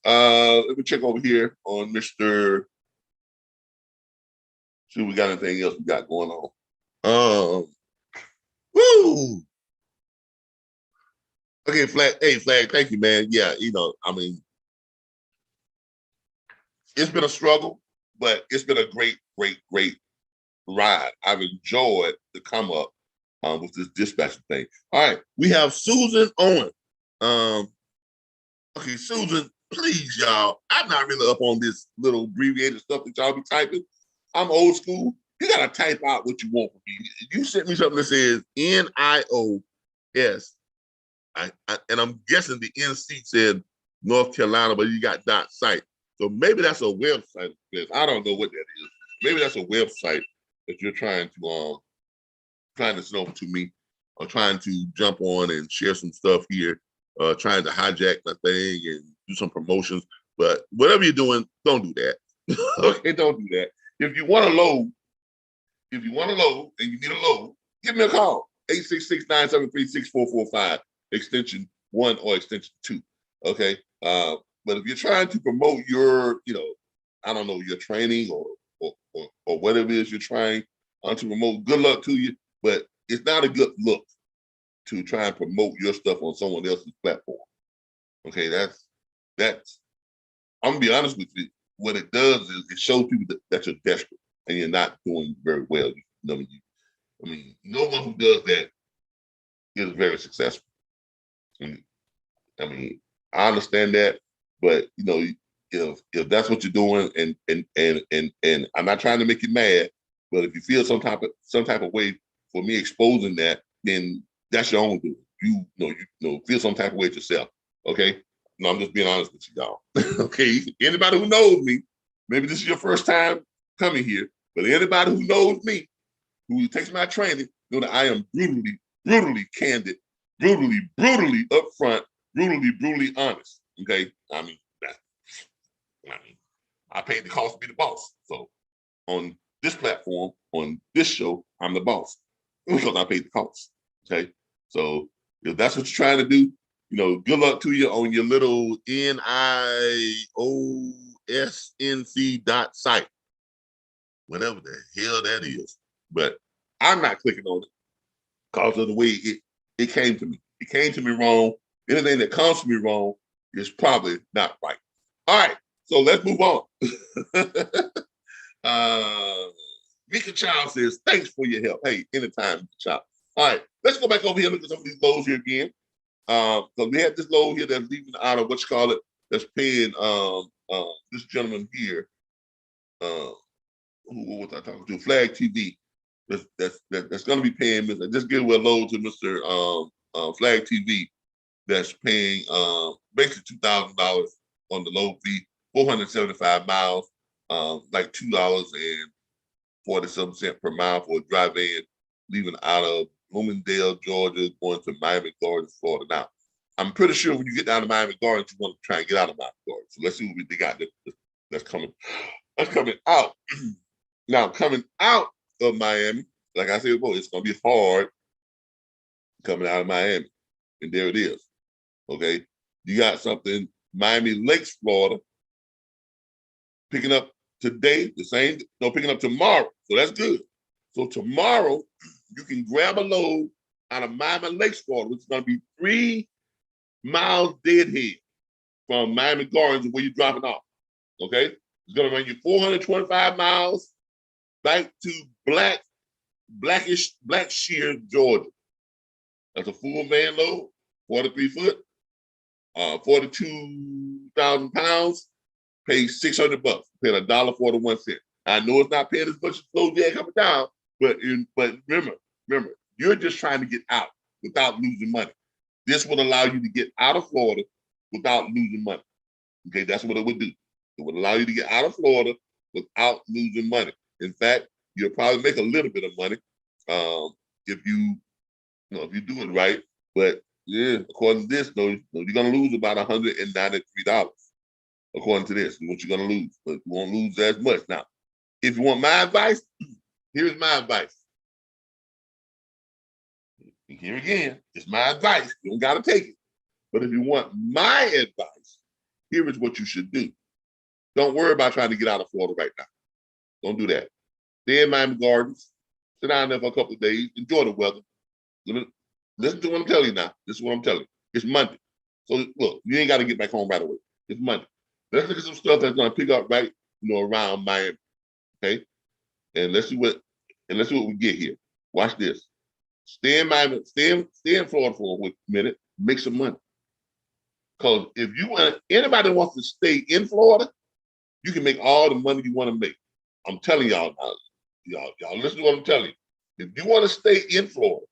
Let me check over here on Mr. See if we got anything else we got going on. Woo! Okay, Flag. Hey, Flag, thank you, man. Yeah, it's been a struggle, but it's been a great, great, great ride. I've enjoyed the come up with this dispatching thing. All right, we have Susan Owen. Okay, Susan, please, y'all. I'm not really up on this little abbreviated stuff that y'all be typing. I'm old school. You gotta type out what you want from me. You sent me something that says NIOS. And I'm guessing the NC said North Carolina, but you got .site. So maybe that's a website. I don't know what that is. Maybe that's a website that you're trying to send over to me, or trying to jump on and share some stuff here, trying to hijack my thing and do some promotions. But whatever you're doing, don't do that. Okay, don't do that. If you want to load and you need a load, give me a call. 866-973-6445, extension 1 or extension 2. Okay. But if you're trying to promote your, your training or whatever it is you're trying to promote, good luck to you. But it's not a good look to try and promote your stuff on someone else's platform. Okay, that's I'm gonna be honest with you. What it does is it shows people that you're desperate and you're not doing very well. No one who does that is very successful. I understand that, but if that's what you're doing, and I'm not trying to make you mad, but if you feel some type of way for me exposing that, then that's your own doing. You feel some type of way yourself. Okay. No, I'm just being honest with you, y'all. Okay. Anybody who knows me, maybe this is your first time coming here, but anybody who knows me, who takes my training, know that I am brutally, brutally candid, brutally, brutally upfront, brutally honest. Okay. I paid the cost to be the boss. So on this platform, on this show, I'm the boss because I paid the cost. Okay. So if that's what you're trying to do, good luck to you on your little NIOSNC.site, whatever the hell that is. But I'm not clicking on it because of the way it came to me. It came to me wrong. Anything that comes to me wrong is probably not right. All right, so let's move on. Mika Child says, thanks for your help. Hey, anytime, Mika Child. All right, let's go back over here and look at some of these loads here again. So we have this load here that's leaving out of that's paying this gentleman here who was I talking to? Flag TV. That's going to be paying. Just give a load to Mr. Flag TV. That's paying basically $2,000 on the load fee, 475 miles, like $2.47 per mile for a drive in, leaving out of Bloomingdale, Georgia, going to Miami Gardens, Florida. Now, I'm pretty sure when you get down to Miami Gardens, you want to try and get out of Miami Gardens. So let's see what they got that's coming. That's coming out. Now, coming out of Miami, like I said before, it's going to be hard coming out of Miami. And there it is. Okay. You got something, Miami Lakes, Florida, picking up today, picking up tomorrow. So that's good. So tomorrow, you can grab a load out of Miami Lakes, Florida, which is going to be 3 miles deadhead from Miami Gardens where you're dropping off. Okay. It's going to run you 425 miles back to Black Shear, Georgia. That's a full van load, 43 foot, 42,000 pounds, pays $600, paying $1.41. I know it's not paying as much as load you had coming down, but remember, you're just trying to get out without losing money. This will allow you to get out of Florida without losing money. Okay, that's what it would do. It would allow you to get out of Florida without losing money. In fact, you'll probably make a little bit of money if you do it right. But yeah, according to this, you're gonna lose about $193. According to this, what you're gonna lose, but you won't lose as much. Now, if you want my advice, here's my advice. Here again, it's my advice. You don't gotta take it. But if you want my advice, here is what you should do. Don't worry about trying to get out of Florida right now. Don't do that. Stay in Miami Gardens. Sit down there for a couple of days. Enjoy the weather. Listen to what I'm telling you now. This is what I'm telling you. It's Monday. So look, you ain't got to get back home right away. It's Monday. Let's look at some stuff that's going to pick up right, around Miami. Okay? And let's see what we get here. Watch this. Stay in Miami, stay in Florida for a minute, make some money. Because if anybody that wants to stay in Florida, you can make all the money you want to make. I'm telling y'all now. Y'all listen to what I'm telling you. If you want to stay in Florida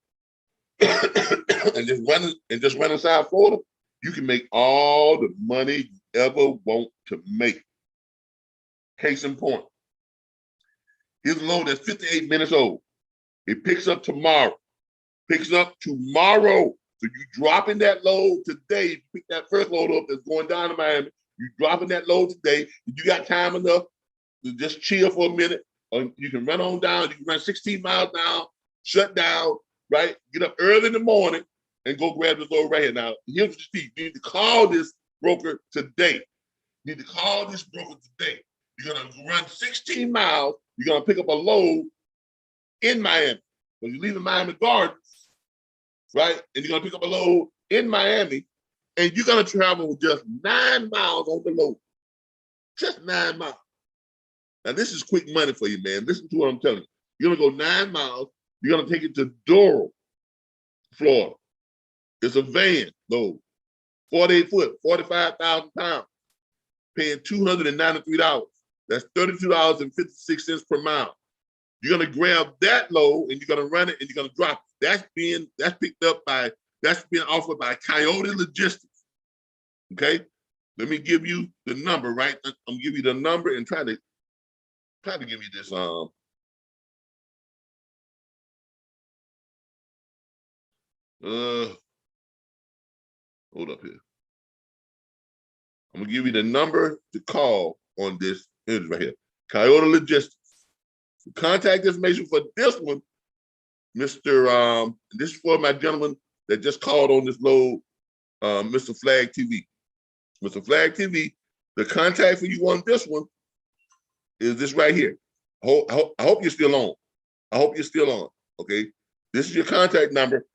and just run inside Florida, you can make all the money you ever want to make. Case in point. Here's a load that's 58 minutes old. It picks up tomorrow. So you dropping that load today. You pick that first load up that's going down to Miami. You dropping that load today. If you got time enough to just chill for a minute, or you can run on down. You can run 16 miles down, shut down, right? Get up early in the morning and go grab this load right here. Now, here's what you need. You need to call this broker today. You're going to run 16 miles. You're going to pick up a load in Miami. When you leave in Miami Gardens, right? And you're going to pick up a load in Miami, and you're going to travel just 9 miles on the load. Just 9 miles. Now, this is quick money for you, man. Listen to what I'm telling you. You're going to go 9 miles. You're going to take it to Doral, Florida. It's a van load, 48 foot, 45,000 pounds, paying $293. That's $32.56 per mile. You're going to grab that load and you're going to run it and you're going to drop it. That's being offered by Coyote Logistics. Okay? Let me give you the number, right? I'm going to give you the number and try to give you this. Hold up here. I'm going to give you the number to call on this. Here's right here. Coyote Logistics. Contact information for this one, Mr. This is for my gentleman that just called on this load, Mr. Flag TV. Mr. Flag TV, the contact for you on this one is this right here. I hope you're still on. Okay? This is your contact number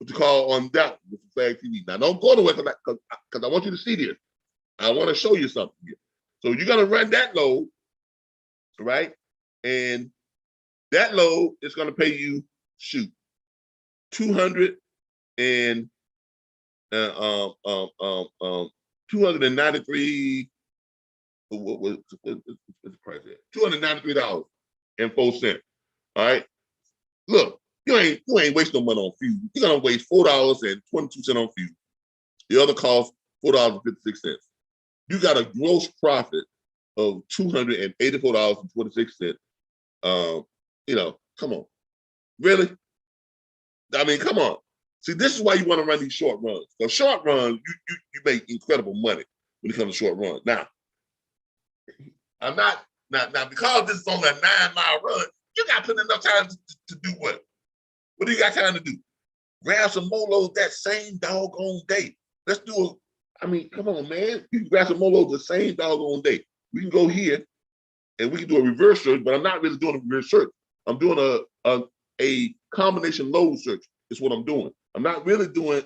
to call on that, Mr. Flag TV. Now, don't go nowhere because I want you to see this. I want to show you something here. So you're going to run that load, right? And that load is going to pay you, $293. What was the price there? $293. All right. Look, you ain't wasting no money on fuel. You're gonna waste $4.22 on fuel. The other cost $4.56. You got a gross profit of $284.26. Come on. Really? I mean, come on. See, this is why you want to run these short runs. So short runs, you make incredible money when it comes to short runs. Now, I'm not now because this is only a 9-mile run, you got to put enough time to do what? What do you got time to do? Grab some more loads that same doggone day. Let's do come on, man. You can grab some more loads the same doggone day. We can go here and we can do a reverse search, but I'm not really doing a reverse search. I'm doing a combination load search is what I'm doing. I'm not really doing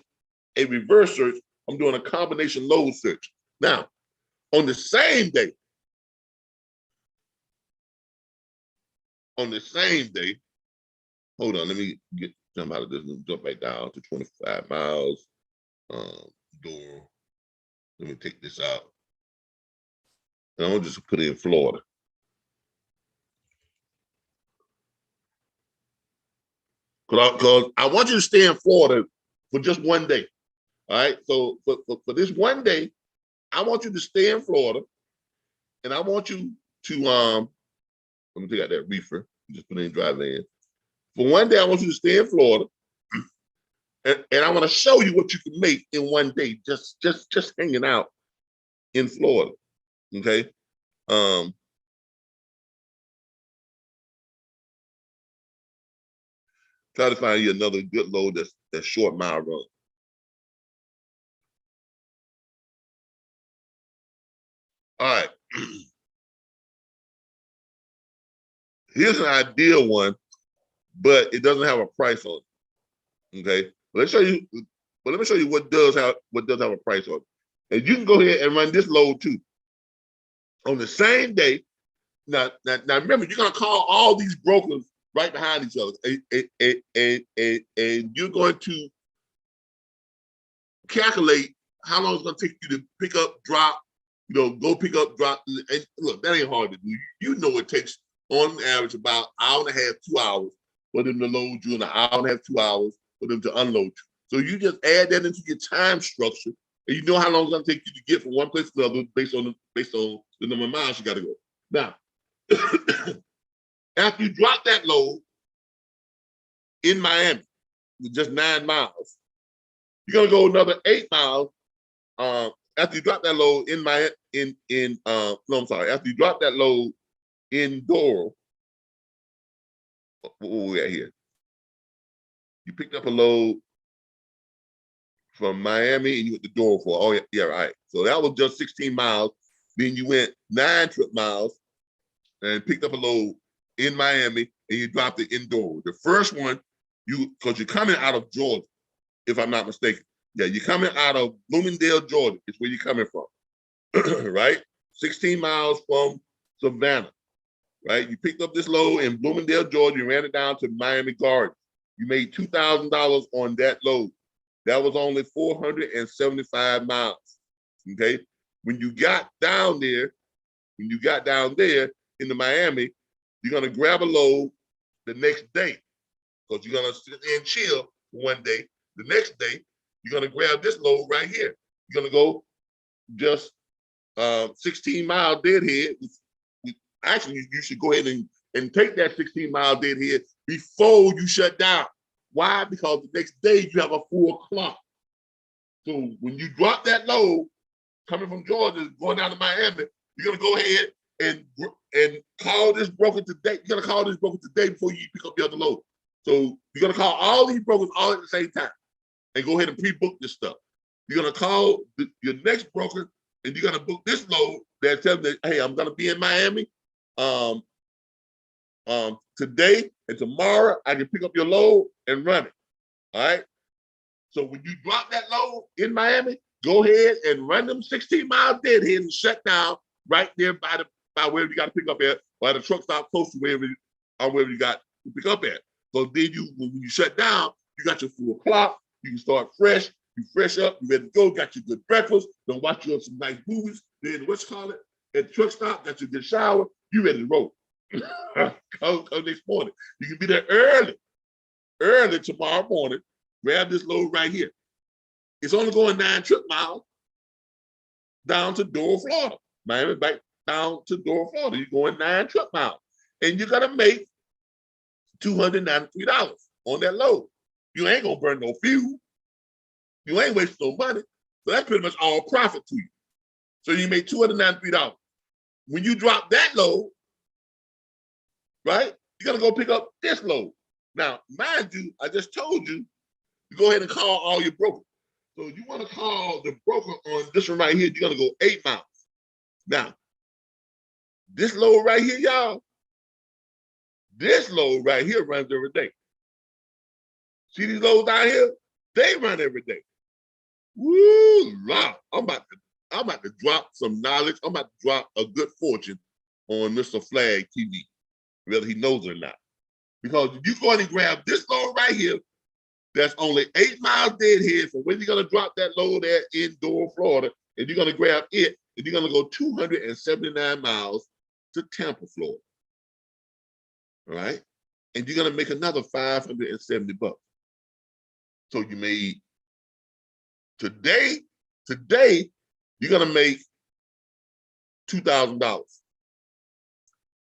a reverse search. I'm doing a combination load search. Now, on the same day, hold on, let me jump out of this and jump back down to 25 miles. Door. Let me take this out. And I'm gonna just put it in Florida. Because I want you to stay in Florida for just one day. All right. So for this one day, I want you to stay in Florida, and I want you to let me take out that reefer. Just put it in dry land. For one day, I want you to stay in Florida, and I want to show you what you can make in one day, just hanging out in Florida. Okay. Try to find you another good load that's short mile run. All right. Here's an ideal one, but it doesn't have a price on it. Okay. But let me show you what does have a price on it. And you can go ahead and run this load too. On the same day. Now remember, you're gonna call all these brokers right behind each other, and you're going to calculate how long it's gonna take you to pick up, drop, go pick up, drop. And look, that ain't hard to do. You know it takes on average about an hour and a half, 2 hours for them to load you, and an hour and a half, 2 hours for them to unload you. So you just add that into your time structure, and you know how long it's gonna take you to get from one place to another based on the number of miles you gotta go. Now, after you drop that load in Miami with just 9 miles, you're gonna go another 8 miles. After you drop that load in after you drop that load in Doral, where we at here? You picked up a load from Miami and you went to Doral for, oh yeah, right. So that was just 16 miles. Then you went 9 trip miles and picked up a load in Miami and you dropped it in Doral. The first one, because you're coming out of Georgia, if I'm not mistaken. Yeah, you're coming out of Bloomingdale, Georgia. It's where you're coming from, right? 16 miles from Savannah, right? You picked up this load in Bloomingdale, Georgia. You ran it down to Miami Gardens. You made $2,000 on that load. That was only 475 miles, okay? When you got down there into Miami, you're gonna grab a load the next day because you're gonna sit there and chill for one day. The next day, you're gonna grab this load right here. You're gonna go just 16 mile deadhead. Actually, you should go ahead and take that 16 mile deadhead before you shut down. Why? Because the next day you have a full clock. So when you drop that load coming from Georgia, going down to Miami, you're gonna go ahead and call this broker today. You're gonna call this broker today before you pick up the other load. So you're gonna call all these brokers all at the same time and go ahead and pre-book this stuff. You're gonna call your next broker and you're gonna book this load that tells them, hey, I'm gonna be in Miami today and tomorrow. I can pick up your load and run it. All right. So when you drop that load in Miami, go ahead and run them 16 mile deadhead and shut down right there by wherever you got to pick up at, or the truck stop close to wherever you got to pick up at. So then when you shut down, you got your full clock. You can start fresh. You fresh up. You ready to go. Got your good breakfast. Then watch you some nice movies. Then at the truck stop, got your good shower. You ready to roll. Come next morning. You can be there early tomorrow morning. Grab this load right here. It's only going 9 trip miles down to Doral, Florida. Miami back down to Doral, Florida. You're going 9 trip miles. And you're going to make $293 on that load. You ain't going to burn no fuel. You ain't wasting no money. So that's pretty much all profit to you. So you make $293. When you drop that load, right, you're going to go pick up this load. Now, mind you, I just told you, you go ahead and call all your brokers. So you want to call the broker on this one right here, you're going to go 8 miles. Now, this load right here, y'all, this load right here runs every day. See these loads out here? They run every day. Woo, Lord. I'm about to drop some knowledge. I'm about to drop a good fortune on Mr. Flag TV, whether he knows it or not. Because you go ahead and grab this load right here, that's only 8 miles deadhead from where you're going to drop that load at in Doral, Florida, and you're going to grab it, and you're going to go 279 miles to Tampa, Florida. All right? And you're going to make another $570. So you made, today, you're going to make $2,000.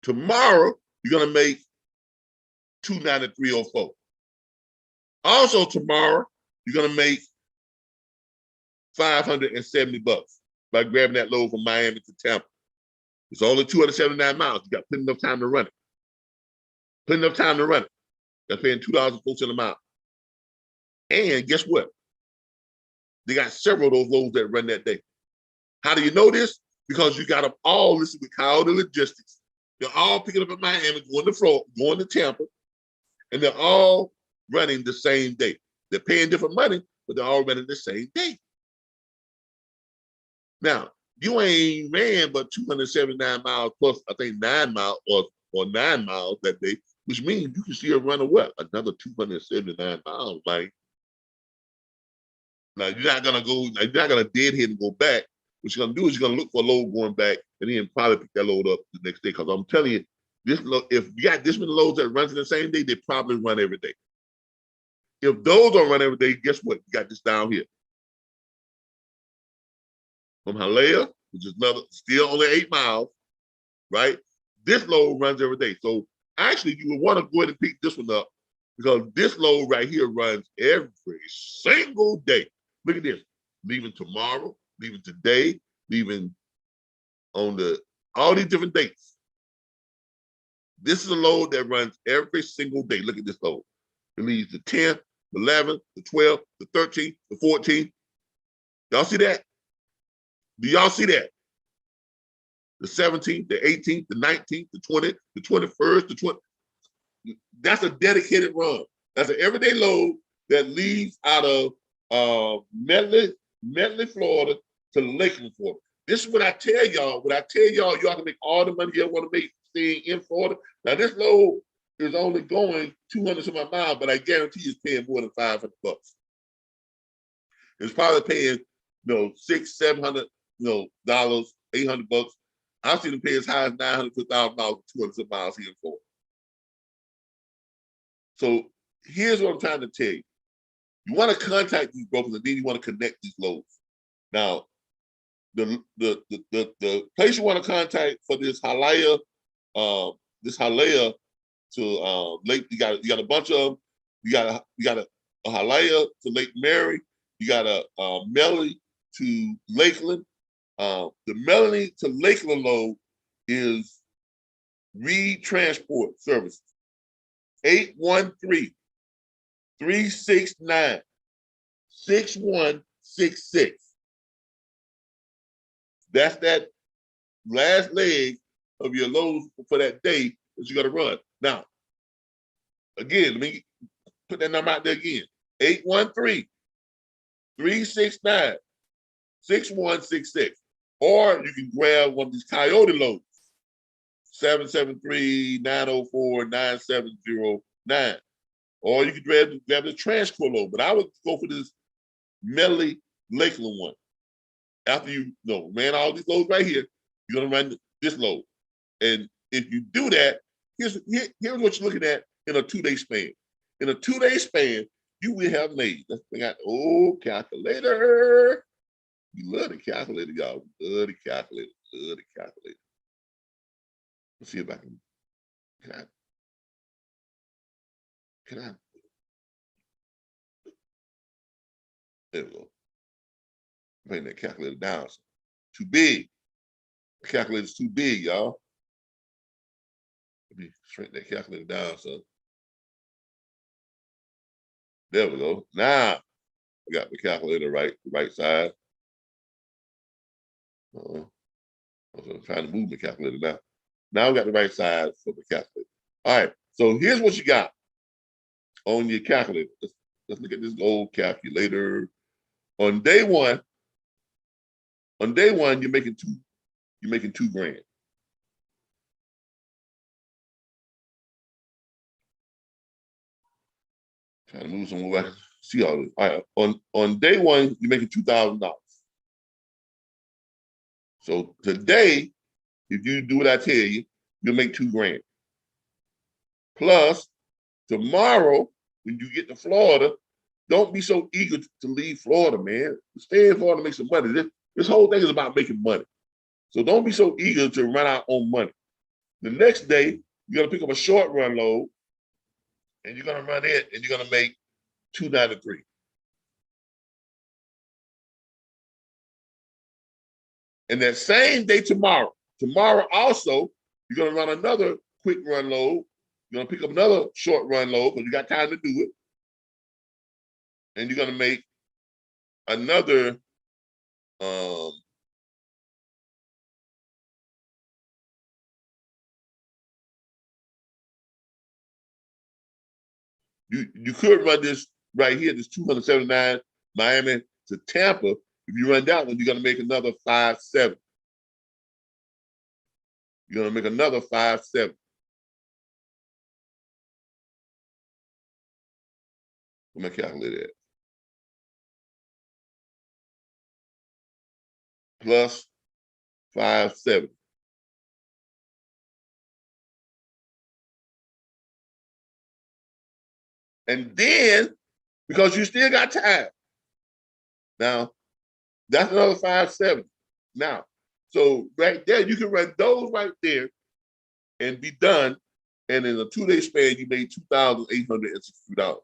Tomorrow, you're going to make $293.04. Also tomorrow, you're going to make $570 by grabbing that load from Miami to Tampa. It's only 279 miles. You got plenty enough time to run it. Plenty enough time to run it. They're paying $2.04 a mile. And guess what? They got several of those loads that run that day. How do you know this? Because you got them all listed with Coyote Logistics. They're all picking up in Miami, going to Florida, going to Tampa, and they're all running the same day. They're paying different money, but they're all running the same day. Now, you ain't ran but 279 miles plus, I think 9 miles or 9 miles that day, which means you can still run a what? Another 279 miles, man. Now, you're not gonna deadhead and go back. What you're gonna do is you're gonna look for a load going back and then probably pick that load up the next day. Because I'm telling you, this load, if you got this many loads that runs in the same day, they probably run every day. If those don't run every day, guess what? You got this down here. From Hialeah, which is another, still only 8 miles, right? This load runs every day. So actually, you would want to go ahead and pick this one up because this load right here runs every single day. Look at this, leaving tomorrow, leaving today, leaving on all these different dates. This is a load that runs every single day. Look at this load. It leaves the 10th, the 11th, the 12th, the 13th, the 14th. Y'all see that? Do y'all see that? The 17th, the 18th, the 19th, the 20th, the 21st, the 20th. That's a dedicated run. That's an everyday load that leaves out of Medley, Florida to Lakeland, Florida. This is what I tell y'all. When I tell y'all, y'all can make all the money you want to make staying in Florida. Now, this load is only going 200 some miles, but I guarantee it's paying more than $500. It's probably paying, $600, $700, dollars, $800. I've seen them pay as high as $900 to $1,000 for 200 some miles here in Florida. So here's what I'm trying to tell you. You want to contact these brokers and then you want to connect these loads. Now, the place you want to contact for this Hialeah to Lake, you got a bunch of them. You got a Hialeah to Lake Mary. You got a Melanie to Lakeland. The Melanie to Lakeland load is Reed Transport Services. 813-369-6166. That's that last leg of your load for that day that you got to run. Now, again, let me put that number out there again. 813-369-6166. Or you can grab one of these Coyote loads, 773-904-9709. Or you can grab the Transco load. But I would go for this Medley Lakeland one. After you ran all these loads right here, you're gonna run this load. And if you do that, here's what you're looking at in a 2-day span. In a 2-day span, you will have made. Let's bring out the old calculator. You love the calculator, y'all. Love the calculator. Love the calculator. Let's see if I can I? There we go. Bring that calculator down. Too big. The calculator's too big, y'all. Let me shrink that calculator down, son. There we go. Now I got the calculator the right side. I'm trying to move the calculator now. Now we got the right side for the calculator. All right. So here's what you got on your calculator. Let's look at this old calculator. On day one, you're making $2 grand. Trying to move some more. See all this. All right. On day one, you're making $2,000. So today, if you do what I tell you, you'll make $2 grand. Plus, tomorrow, when you get to Florida, don't be so eager to leave Florida, man. Stay in Florida, make some money. This whole thing is about making money. So don't be so eager to run out on money. The next day, you're gonna pick up a short run load, and you're gonna run it, and you're gonna make $293. And that same day tomorrow also, you're gonna run another quick run load. You're gonna pick up another short run load because you got time to do it. And you're gonna make another you could run this right here, this 279 Miami to Tampa. If you run that one, you're gonna make another 5.7. You're gonna make another 5.7. Let me calculate that. Plus 5.7. And then, because you still got time, now that's another 5.7. Now, so right there, you can run those right there and be done. And in a 2-day span, you made $2,863.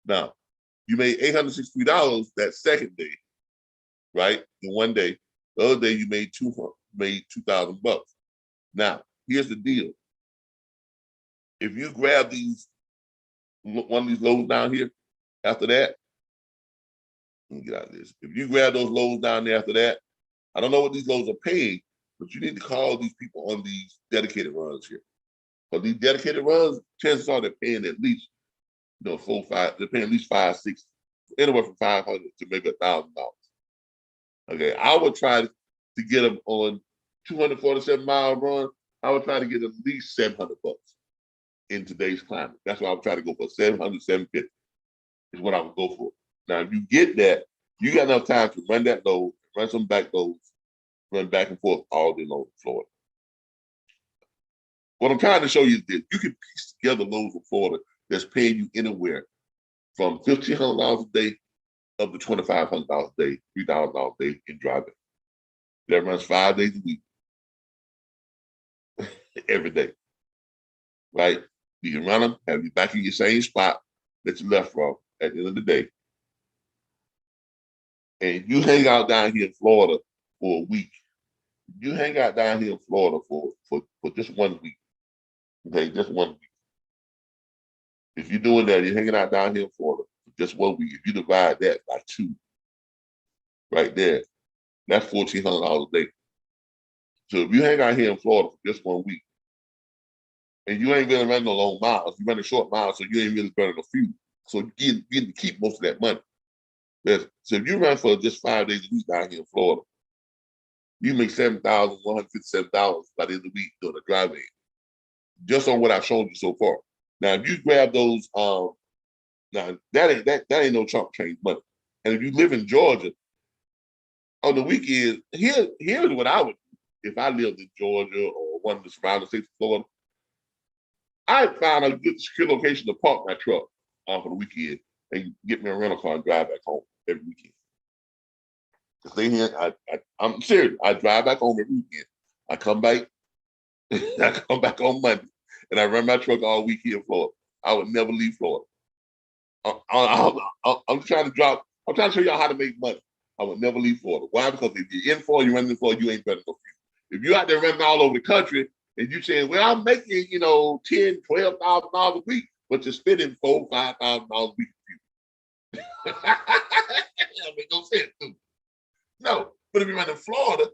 Now, you made $863 that second day, right? In one day. The other day, you made $2,000. Now, here's the deal. If you grab one of these loads down here, after that, let me get out of this. If you grab those loads down there after that, I don't know what these loads are paying, but you need to call these people on these dedicated runs here. Because these dedicated runs, chances are they're paying at least, 4, 5, they're paying at least 5, 6, anywhere from $500 to maybe $1,000. Okay, I would try to get them on 247-mile run. I would try to get at least $700 in today's climate. That's why I would try to go for 700, 750 is what I would go for. Now, if you get that, you got enough time to run that load, run some back loads, run back and forth all day long in Florida. What I'm trying to show you is that you can piece together loads in Florida that's paying you anywhere from $1,500 a day up to $2,500 a day, $3,000 a day in driving. That runs 5 days a week, every day, right? You can run them, have you back in your same spot that you left from at the end of the day. And you hang out down here in Florida for a week. You hang out down here in Florida for just 1 week. Okay, just 1 week. If you're doing that, you're hanging out down here in Florida for just 1 week. If you divide that by 2, right there, that's $1,400 a day. So if you hang out here in Florida for just 1 week, and you ain't really running no long miles, you're running short miles, so you ain't really burning no fuel. So you get to keep most of that money. So if you run for just 5 days a week down here in Florida, you make $7,157 by the end of the week doing a drive-in, just on what I've shown you so far. Now, if you grab those, now that ain't no chump change money. And if you live in Georgia, on the weekend, here's what I would do if I lived in Georgia or one of the surrounding states of Florida. I found a good secure location to park my truck for the weekend and get me a rental car and drive back home every weekend. Stay here. I'm serious. I drive back home every weekend. I come back. I come back on Monday, and I run my truck all week here in Florida. I would never leave Florida. I'm trying to drop. I'm trying to show y'all how to make money. I would never leave Florida. Why? Because if you're in Florida, you're running in Florida, you ain't better than you. If you're out there running all over the country and you saying, well, I'm making, $10,000, $12,000 a week, but you're spending $4,000, $5,000 a week. That makes no sense, dude. No, but if you're running Florida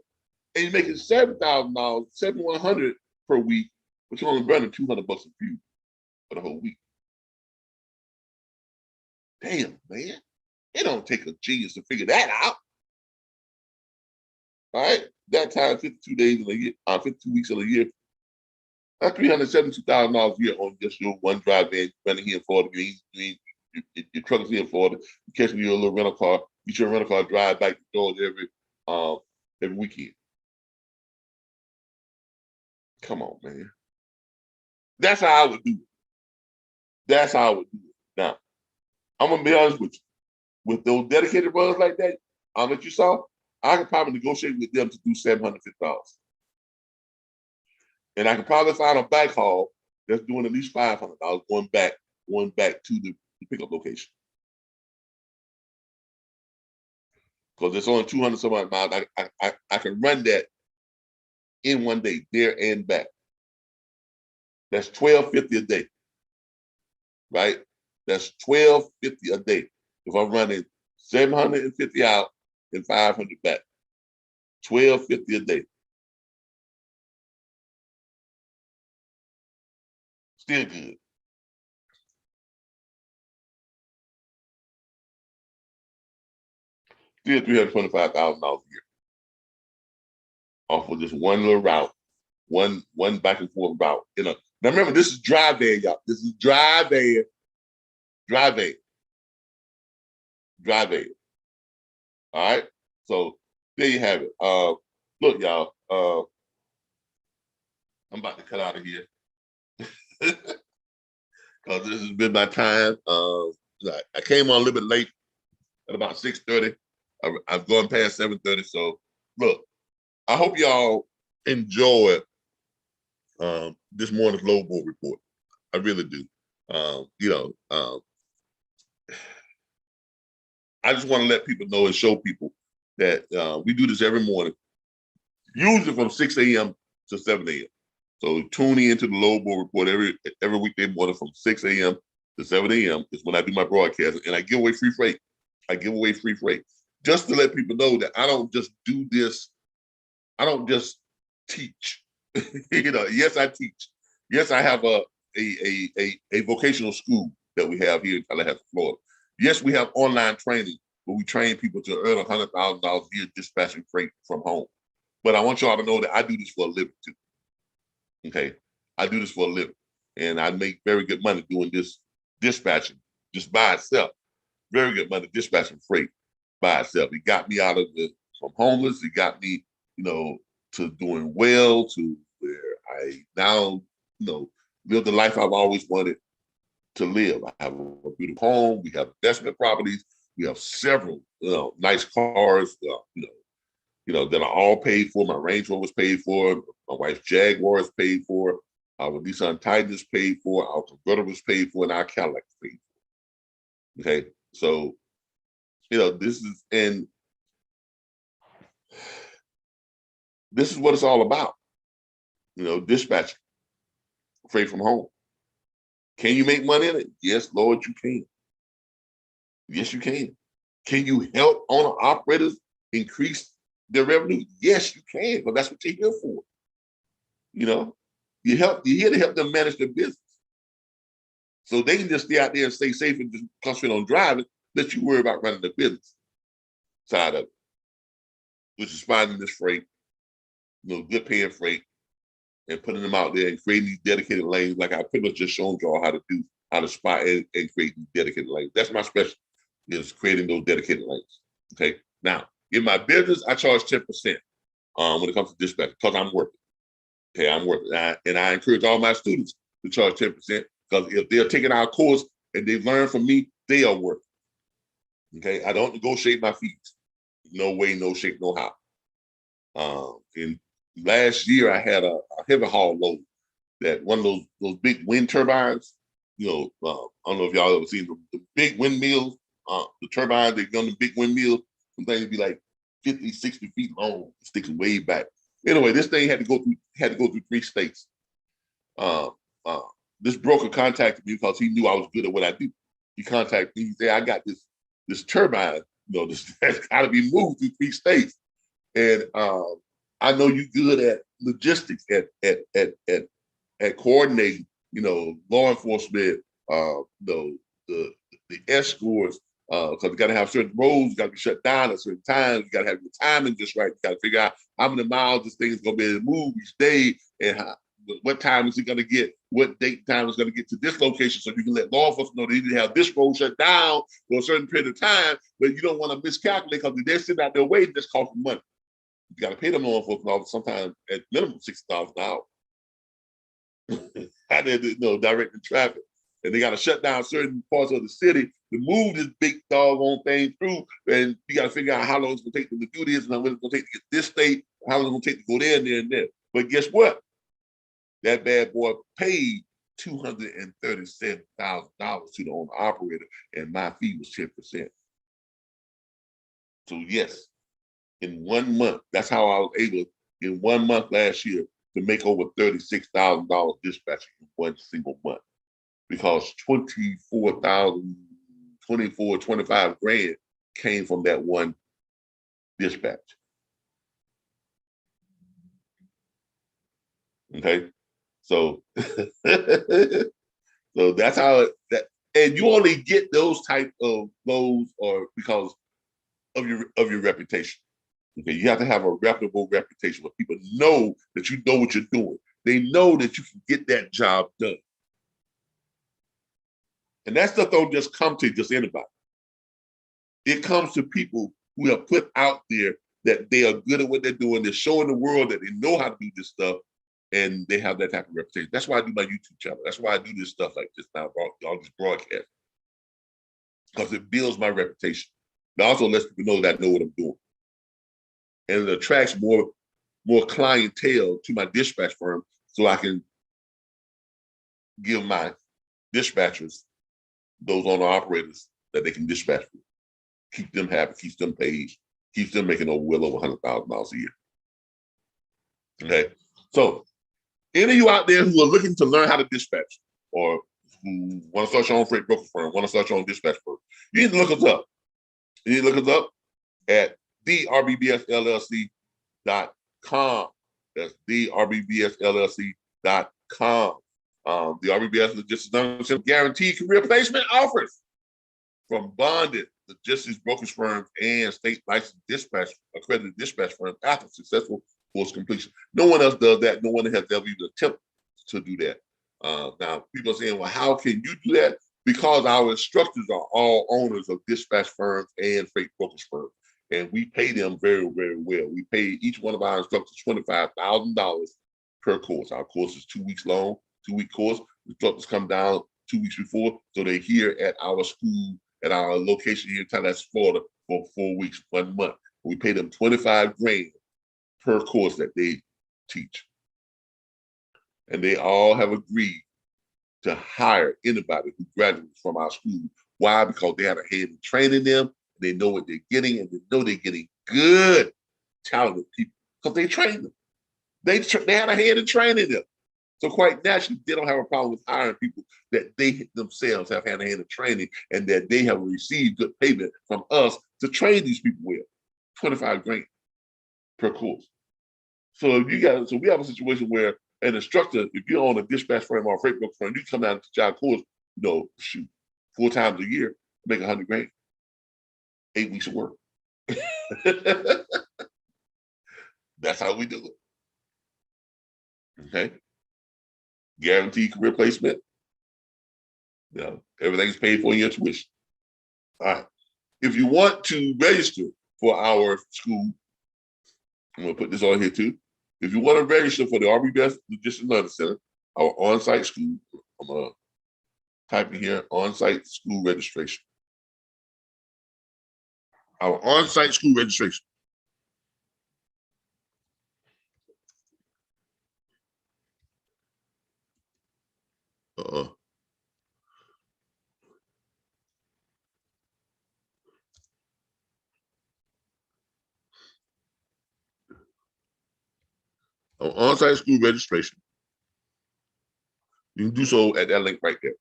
and you're making $7,000, $7,100 per week, but you're only running $200 a few for the whole week. Damn, man. It don't take a genius to figure that out. All right? That time, 52 days in a year, 52 weeks in a year. That's $372,000 a year on just your one drive van running here in Florida. Your truck is here in Florida. You're catching your little rental car. Get your rental car, drive back to Georgia every weekend. Come on, man. That's how I would do it. That's how I would do it. Now, I'm gonna be honest with you. With those dedicated runs like that, that you saw, I could probably negotiate with them to do $750. And I could probably find a back haul that's doing at least $500 going back to the pickup location. Because it's only 200 some odd miles. I can run that in one day, there and back. That's $1,250 a day. Right? That's $1,250 a day. If I'm running 750 out and 500 back, $1,250 a day. Still good. Still $325,000 a year off of just one little route, one back and forth route. Now remember, this is dry van, y'all. This is dry van. All right. So there you have it. Look, y'all. I'm about to cut out of here because this has been my time. I came on a little bit late at about 6:30. I've gone past 7:30. So look, I hope y'all enjoyed this morning's load board report. I really do. I just want to let people know and show people that we do this every morning, usually from 6 a.m. to 7 a.m. So tune in to the load board report every weekday morning from 6 a.m. to 7 a.m. is when I do my broadcast, and I give away free freight. Just to let people know that I don't just do this. I don't just teach. Yes, I teach. Yes, I have a vocational school that we have here in Tallahassee, Florida. Yes, we have online training where we train people to earn $100,000 a year dispatching freight from home. But I want y'all to know that I do this for a living too. Okay, I do this for a living, and I make very good money doing this dispatching just by itself. Very good money dispatching freight by itself. It got me from homeless. It got me, to doing well, to where I now, live the life I've always wanted to live. I have a beautiful home. We have investment properties. We have several, nice cars, that are all paid for. My Range Rover is paid for. My wife's Jaguar is paid for. Our Nissan Untitled is paid for. Our convertible is paid for, and our Cadillac is paid for. Okay, so this is what it's all about. Dispatching freight from home. Can you make money in it? Yes, Lord, you can. Yes, you can. Can you help owner operators increase their revenue? Yes, you can, but that's what you're here for. You're here to help them manage their business. So they can just stay out there and stay safe and just concentrate on driving, let you worry about running the business side of it, which is finding this freight, good paying freight, and putting them out there and creating these dedicated lanes like I pretty much just shown y'all how to spot and create these dedicated lanes. That's my specialty, is creating those dedicated lanes. Okay. Now, in my business, I charge 10% when it comes to dispatch because I'm working. Okay, I'm working, and I encourage all my students to charge 10% because if they're taking our course and they've learned from me, they are worth it. Okay, I don't negotiate my fees. No way, no shape, no how. And last year I had a heavy haul load that one of those big wind turbines. I don't know if y'all ever seen the big windmills, the turbines they on the big windmills. Some things be like 50, 60 feet long, sticking way back. Anyway, this thing had to go through 3 states. Uh, uh, this broker contacted me because he knew I was good at what I do. He contacted me. He said, "I got this turbine. This has got to be moved through 3 states, and I know you're good at logistics, at coordinating. Law enforcement, the escorts, because you got to have certain roads, got to be shut down at certain times. You got to have your timing just right. You got to figure out how many miles this thing is going to be able to move each day, and what time is it going to get, what date and time is going to get to this location, so you can let law enforcement know they need to have this road shut down for a certain period of time, but you don't want to miscalculate because they're sitting out there waiting, this costs money. You got to pay them law enforcement officers sometimes at minimum $60 an hour. How they directing traffic. And they got to shut down certain parts of the city to move this big doggone thing through. And you got to figure out how long it's going to take them to do this, and how long it's going to take to get this state, how long it's going to take to go there and there and there. But guess what? That bad boy paid $237,000 to the owner operator, and my fee was 10%. So yes, in 1 month, that's how I was able, in 1 month last year, to make over $36,000 dispatching in 1 single month, because 25 grand came from that one dispatch. Okay, so so that's how and you only get those type of lows or because of your reputation. Okay, you have to have a reputable reputation where people know that you know what you're doing. They know that you can get that job done. And that stuff don't just come to just anybody. It comes to people who have put out there that they are good at what they're doing. They're showing the world that they know how to do this stuff, and they have that type of reputation. That's why I do my YouTube channel. That's why I do this stuff like this now, all this broadcast, because it builds my reputation. It also lets people know that I know what I'm doing. And it attracts more clientele to my dispatch firm, so I can give my dispatchers, those owner operators, that they can dispatch with. Keep them happy, keeps them paid, keeps them making well over $100,000 a year. Okay, so any of you out there who are looking to learn how to dispatch, or who want to start your own freight broker firm, want to start your own dispatch firm, you need to look us up. You need to look us up at RBBSLLC.com. That's RBBSLLC.com. The RBBS Logistics Guaranteed Career Placement offers from bonded logistics brokerage firms and state licensed dispatch, accredited dispatch firms after successful course completion. No one else does that. No one has ever even attempted to do that. Now, people are saying, well, how can you do that? Because our instructors are all owners of dispatch firms and freight brokerage firms. And we pay them very, very well. We pay each one of our instructors $25,000 per course. Our course is 2 weeks long, 2-week course. The instructors come down 2 weeks before, so they're here at our school, at our location here in Tallahassee, Florida, for 4 weeks, 1 month. We pay them 25 grand per course that they teach. And they all have agreed to hire anybody who graduates from our school. Why? Because they have a hand in training them. They know what they're getting, and they know they're getting good, talented people because they train them. They have a hand in training them. So quite naturally, they don't have a problem with hiring people that they themselves have had a hand in training, and that they have received good payment from us to train these people with. 25 grand per course. So we have a situation where an instructor, if you're on a dispatch firm or a freight broker firm, you come down to teach our course, 4 times a year, make 100 grand. 8 weeks of work. That's how we do it. Okay. Guaranteed career placement. Everything's paid for in your tuition. All right. If you want to register for our school, I'm going to put this on here too. If you want to register for the RBBS Logistics Learning Center, our on-site school, I'm going to type in here, on-site school registration. Our on-site school registration. Our on-site school registration. You can do so at that link right there.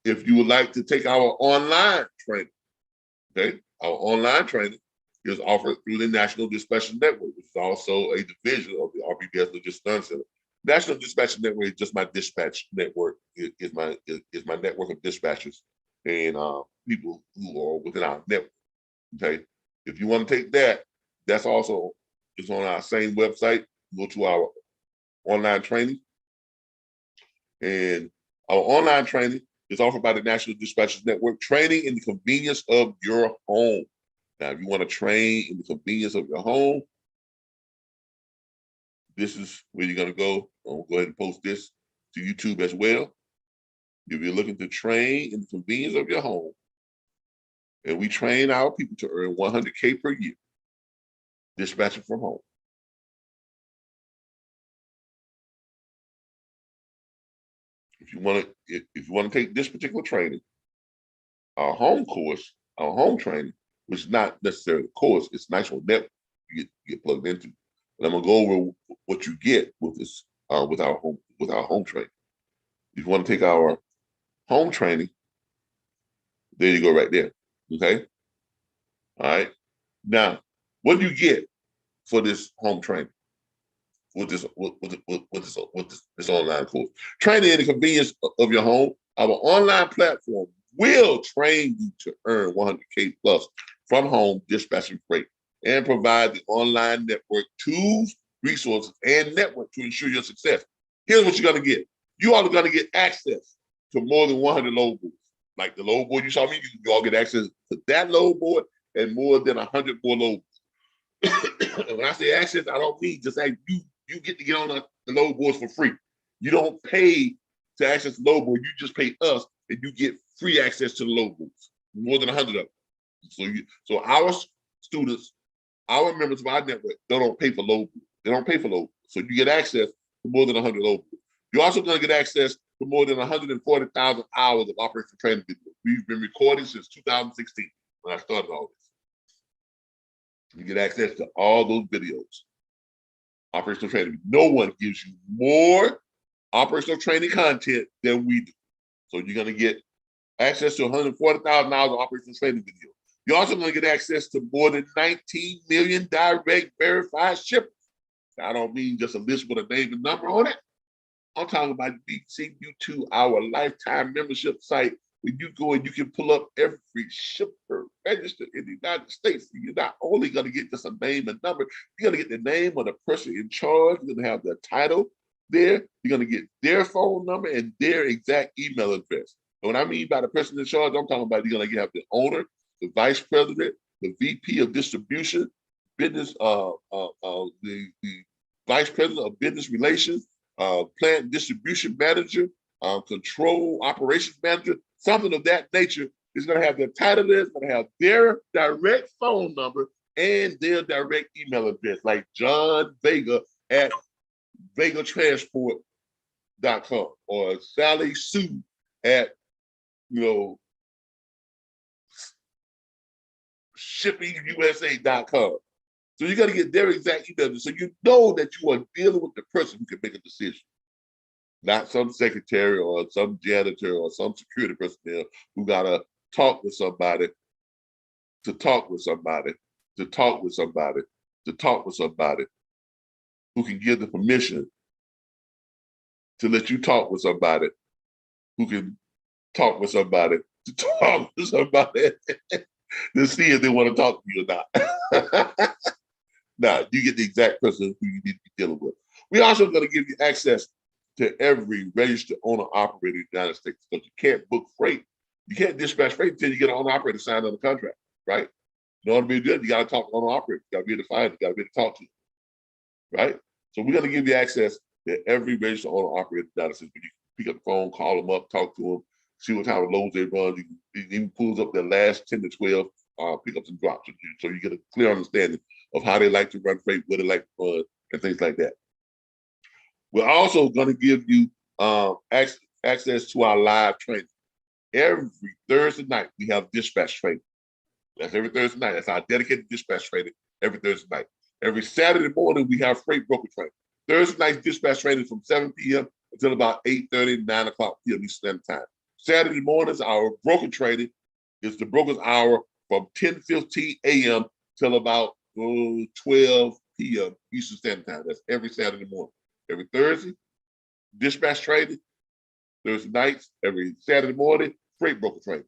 If you would like to take our online training, okay, our online training is offered through the National Dispatching Network, which is also a division of the RBBS Logistics Learning Center. National Dispatching Network is just my dispatch network, is my network of dispatchers and people who are within our network. Okay, if you want to take that, that's also is on our same website. Go to our online training, and our online training is offered by the National Dispatchers Network, training in the convenience of your home. Now, if you want to train in the convenience of your home, this is where you're going to go. I'll go ahead and post this to YouTube as well. If you're looking to train in the convenience of your home, and we train our people to earn $100K per year, dispatching from home. If you want to take this particular training, our home course, our home training, which is not necessarily a course, it's nice on network you get plugged into. And I'm gonna go over what you get with this with our home training. If you want to take our home training, there you go right there. Okay. All right. Now, what do you get for this home training? With this online course. Training in the convenience of your home. Our online platform will train you to earn 100K plus from home dispatching freight and provide the online network tools, resources, and network to ensure your success. Here's what you're going to get. You are going to get access to more than 100 load boards. Like the load board you saw me, you all get access to that load board and more than 100 more load boards. When I say access, I don't mean just like you get to get on the load boards for free. You don't pay to access the load board. You just pay us, and you get free access to the load boards. More than 100 of them. So our students, our members of our network, they don't pay for load boards. They don't pay for load boards. So you get access to more than 100 load boards. You're also going to get access to more than 140,000 hours of operational training videos. We've been recording since 2016 when I started all this. You get access to all those videos. Operational training. No one gives you more operational training content than we do. So you're going to get access to 140,000 hours of operational training video. You're also going to get access to more than 19 million direct verified shippers. I don't mean just a list with a name and number on it. I'm talking about BC you to our lifetime membership site where you go and you can pull up every shipper registered in the United States. You're not only going to get just a name and number, you're going to get the name of the person in charge. You're going to have the title there. You're going to get their phone number and their exact email address. And what I mean by the person in charge, I'm talking about you're going to have the owner, the vice president, the VP of distribution, business, the vice president of business relations, plant distribution manager, control operations manager, something of that nature. Is going to have their title there, it's going to have their direct phone number and their direct email address, like John Vega at vegatransport.com or Sally Sue at, shippingusa.com. So you got to get their exact email address so you know that you are dealing with the person who can make a decision. Not some secretary or some janitor or some security personnel who got to talk with somebody, to talk with somebody, to talk with somebody, to talk with somebody who can give the permission to let you talk with somebody who can talk with somebody to talk with somebody to see if they want to talk to you or not. Now, you get the exact person who you need to be dealing with. We're also going to give you access to every registered owner operator in the United States, because you can't book freight. You can't dispatch freight until you get an owner operator signed on the contract, right? In order to be good, you got to talk to owner operator. You got to be able to find it. You got to be able to talk to them, right? So we're going to give you access to every registered owner operator data system. You can pick up the phone, call them up, talk to them, see what type of loads they run. It even pulls up their last 10 to 12 pickups and drops. So you get a clear understanding of how they like to run freight, what they like to run, and things like that. We're also going to give you access to our live training. Every Thursday night, we have dispatch training. That's every Thursday night. That's our dedicated dispatch training every Thursday night. Every Saturday morning, we have freight broker training. Thursday night dispatch training from 7 p.m. until about 8:30, 9 o'clock p.m. Eastern Standard Time. Saturday mornings, our broker training is the broker's hour from 10:15 a.m. till about 12 p.m. Eastern Standard Time. That's every Saturday morning. Every Thursday, dispatch training. Thursday nights, every Saturday morning, freight broker training.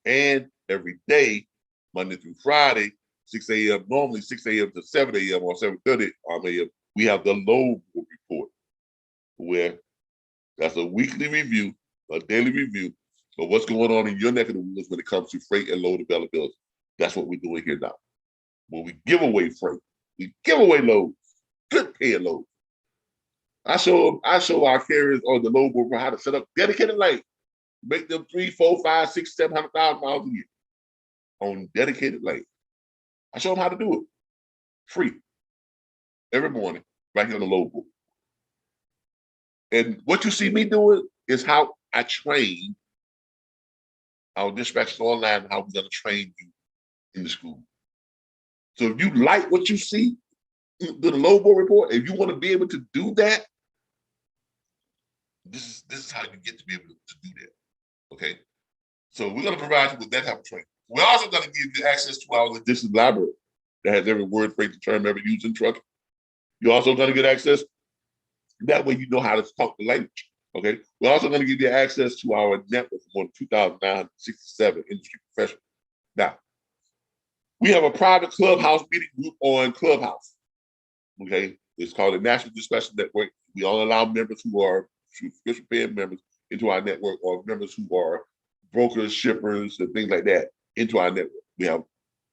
And every day, Monday through Friday, 6 a.m., normally 6 a.m. to 7 a.m. or 7:30 a.m., we have the load report, where that's a weekly review, a daily review of what's going on in your neck of the woods when it comes to freight and load availability. That's what we're doing here now. When we give away freight, we give away loads, good paying loads. I show our carriers on the load board how to set up dedicated lanes, make them 3, 4, 5, 6, 700,000 miles a year on dedicated lanes. I show them how to do it free every morning right here on the load board. And what you see me doing is how I train our dispatchers online and how we're going to train you in the school. So if you like what you see, the load board report, if you want to be able to do that, this is how you get to be able to do that. Okay. So we're going to provide you with that type of training. We're also going to give you access to our logistics library that has every word, phrase, and term ever used in trucking. You're also going to get access. That way you know how to talk the language. Okay. We're also going to give you access to our network of more than 2,967 industry professionals. Now, we have a private clubhouse meeting group on Clubhouse. Okay. It's called the National Dispatch Network. We only allow members who are subscription paying members into our network, or members who are brokers, shippers, and things like that into our network. We have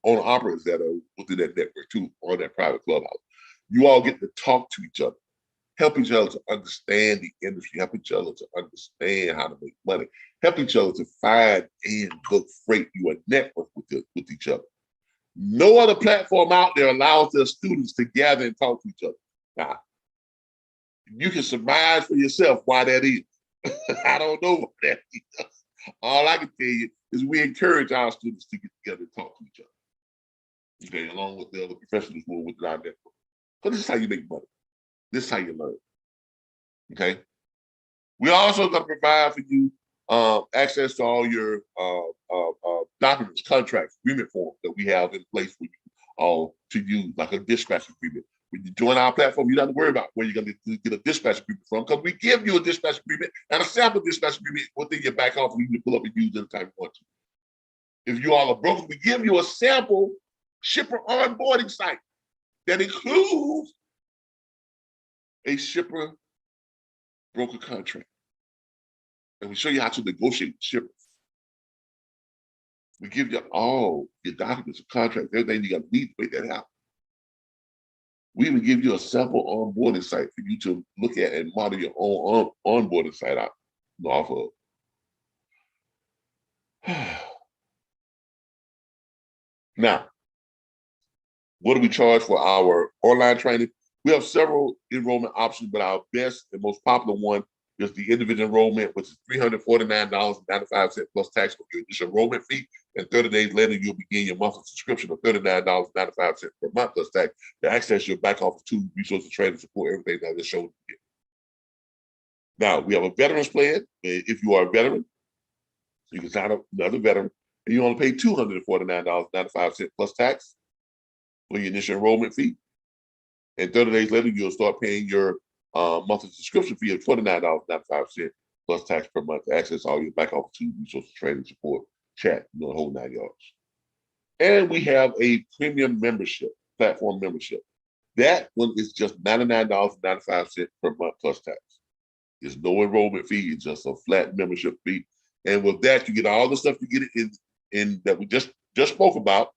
owner operators that are within that network too, on that private clubhouse. You all get to talk to each other, help each other to understand the industry, help each other to understand how to make money, help each other to find and book freight. You are network with each other. No other platform out there allows their students to gather and talk to each other. Now, you can surmise for yourself why that is. I don't know what that is. All I can tell you is we encourage our students to get together and talk to each other. Okay, along with the other professionals who are within our network. Because this is how you make money. This is how you learn. Okay. We're also going to provide for you access to all your documents, contracts, agreement forms that we have in place for you all to use, like a dispatch agreement. When you join our platform, you don't have to worry about where you're going to get a dispatch agreement from, because we give you a dispatch agreement and a sample dispatch agreement within your back office you can pull up and use anytime you want to. If you all are broken, we give you a sample shipper onboarding site that includes a shipper broker contract. And we show you how to negotiate with shippers. We give you all your documents and contracts, everything you got to need to make that happen. We even give you a sample onboarding site for you to look at and model your own onboarding site out off of. Now, what do we charge for our online training? We have several enrollment options, but our best and most popular one is the individual enrollment, which is $349.95 plus tax for your initial enrollment fee. And 30 days later, you'll begin your monthly subscription of $39.95 per month plus tax to access your back office tools, resources, training, support, everything that I just showed you. Now, we have a veterans plan. If you are a veteran, you can sign up another veteran, and you only pay $249.95 plus tax for your initial enrollment fee. And 30 days later, you'll start paying your monthly subscription fee of $29.95 plus tax per month to access all your back office tools, resources, training, support, chat, the whole 9 yards. And we have a premium membership, platform membership. That one is just $99.95 per month plus tax. There's no enrollment fee, it's just a flat membership fee. And with that, you get all the stuff you get in that we just spoke about,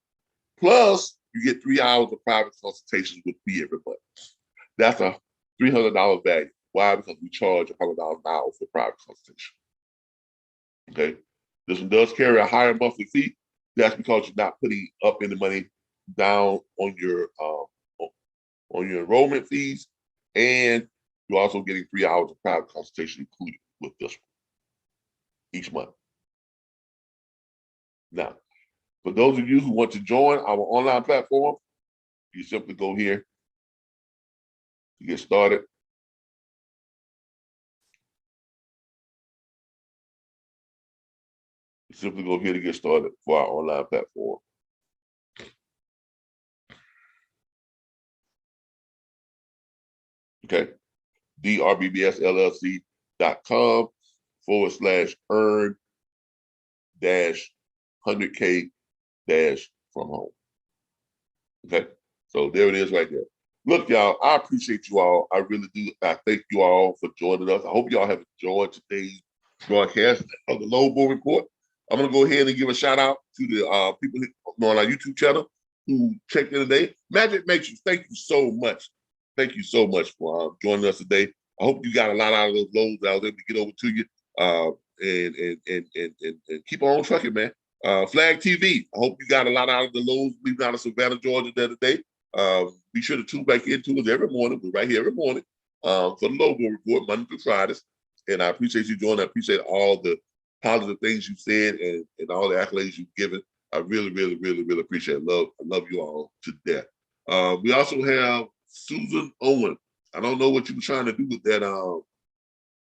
plus you get 3 hours of private consultations with me every month. That's a $300 value. Why? Because we charge $100 an hour for private consultation. Okay, this one does carry a higher monthly fee. That's because you're not putting up any money down on your enrollment fees, and you're also getting 3 hours of private consultation included with this one each month. Now, for those of you who want to join our online platform, you simply go here to get started. You simply go here to get started for our online platform. Okay, drbbsllc.com/earn-100K-from home. Okay, so there it is right there. Look, y'all, I appreciate you all. I really do. I thank you all for joining us. I hope y'all have enjoyed today's broadcast of the Low Board Report. I'm going to go ahead and give a shout out to the people on our YouTube channel who checked in today. Magic Matrix, thank you so much. Thank you so much for joining us today. I hope you got a lot out of those loads I was able to get over to you. And keep on trucking, man. Flag TV, I hope you got a lot out of the loads leaving out of Savannah, Georgia the other day. Be sure to tune back into us every morning. We're right here every morning for the Low Board Report, Monday through Fridays. And I appreciate you joining. I appreciate all the positive things you said and all the accolades you've given. I really, really, really, really appreciate it. I love you all to death. We also have Susan Owen. I don't know what you were trying to do with that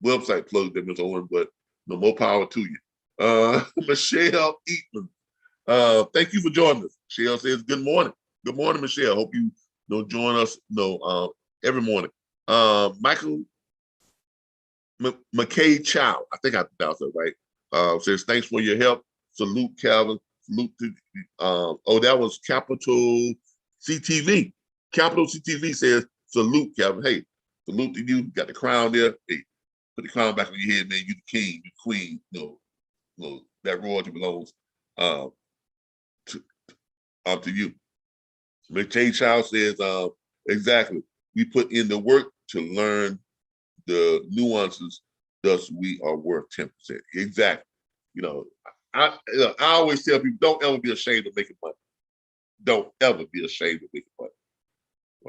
website plug there, Ms. Owen, but no more power to you. Michelle Eatman. Thank you for joining us. Michelle says, good morning. Good morning, Michelle. Hope you join us every morning. Michael McKay Chow, I think I pronounced that right. Says, thanks for your help. Salute, Calvin. Salute to that was Capital CTV. Capital CTV says, salute, Calvin. Hey, salute to you. Got the crown there. Hey, put the crown back on your head, man. You the king, you queen. That royalty belongs to you. McKay Chow says, exactly. We put in the work to learn the nuances, thus we are worth 10%. Exactly. I always tell people, don't ever be ashamed of making money. Don't ever be ashamed of making money.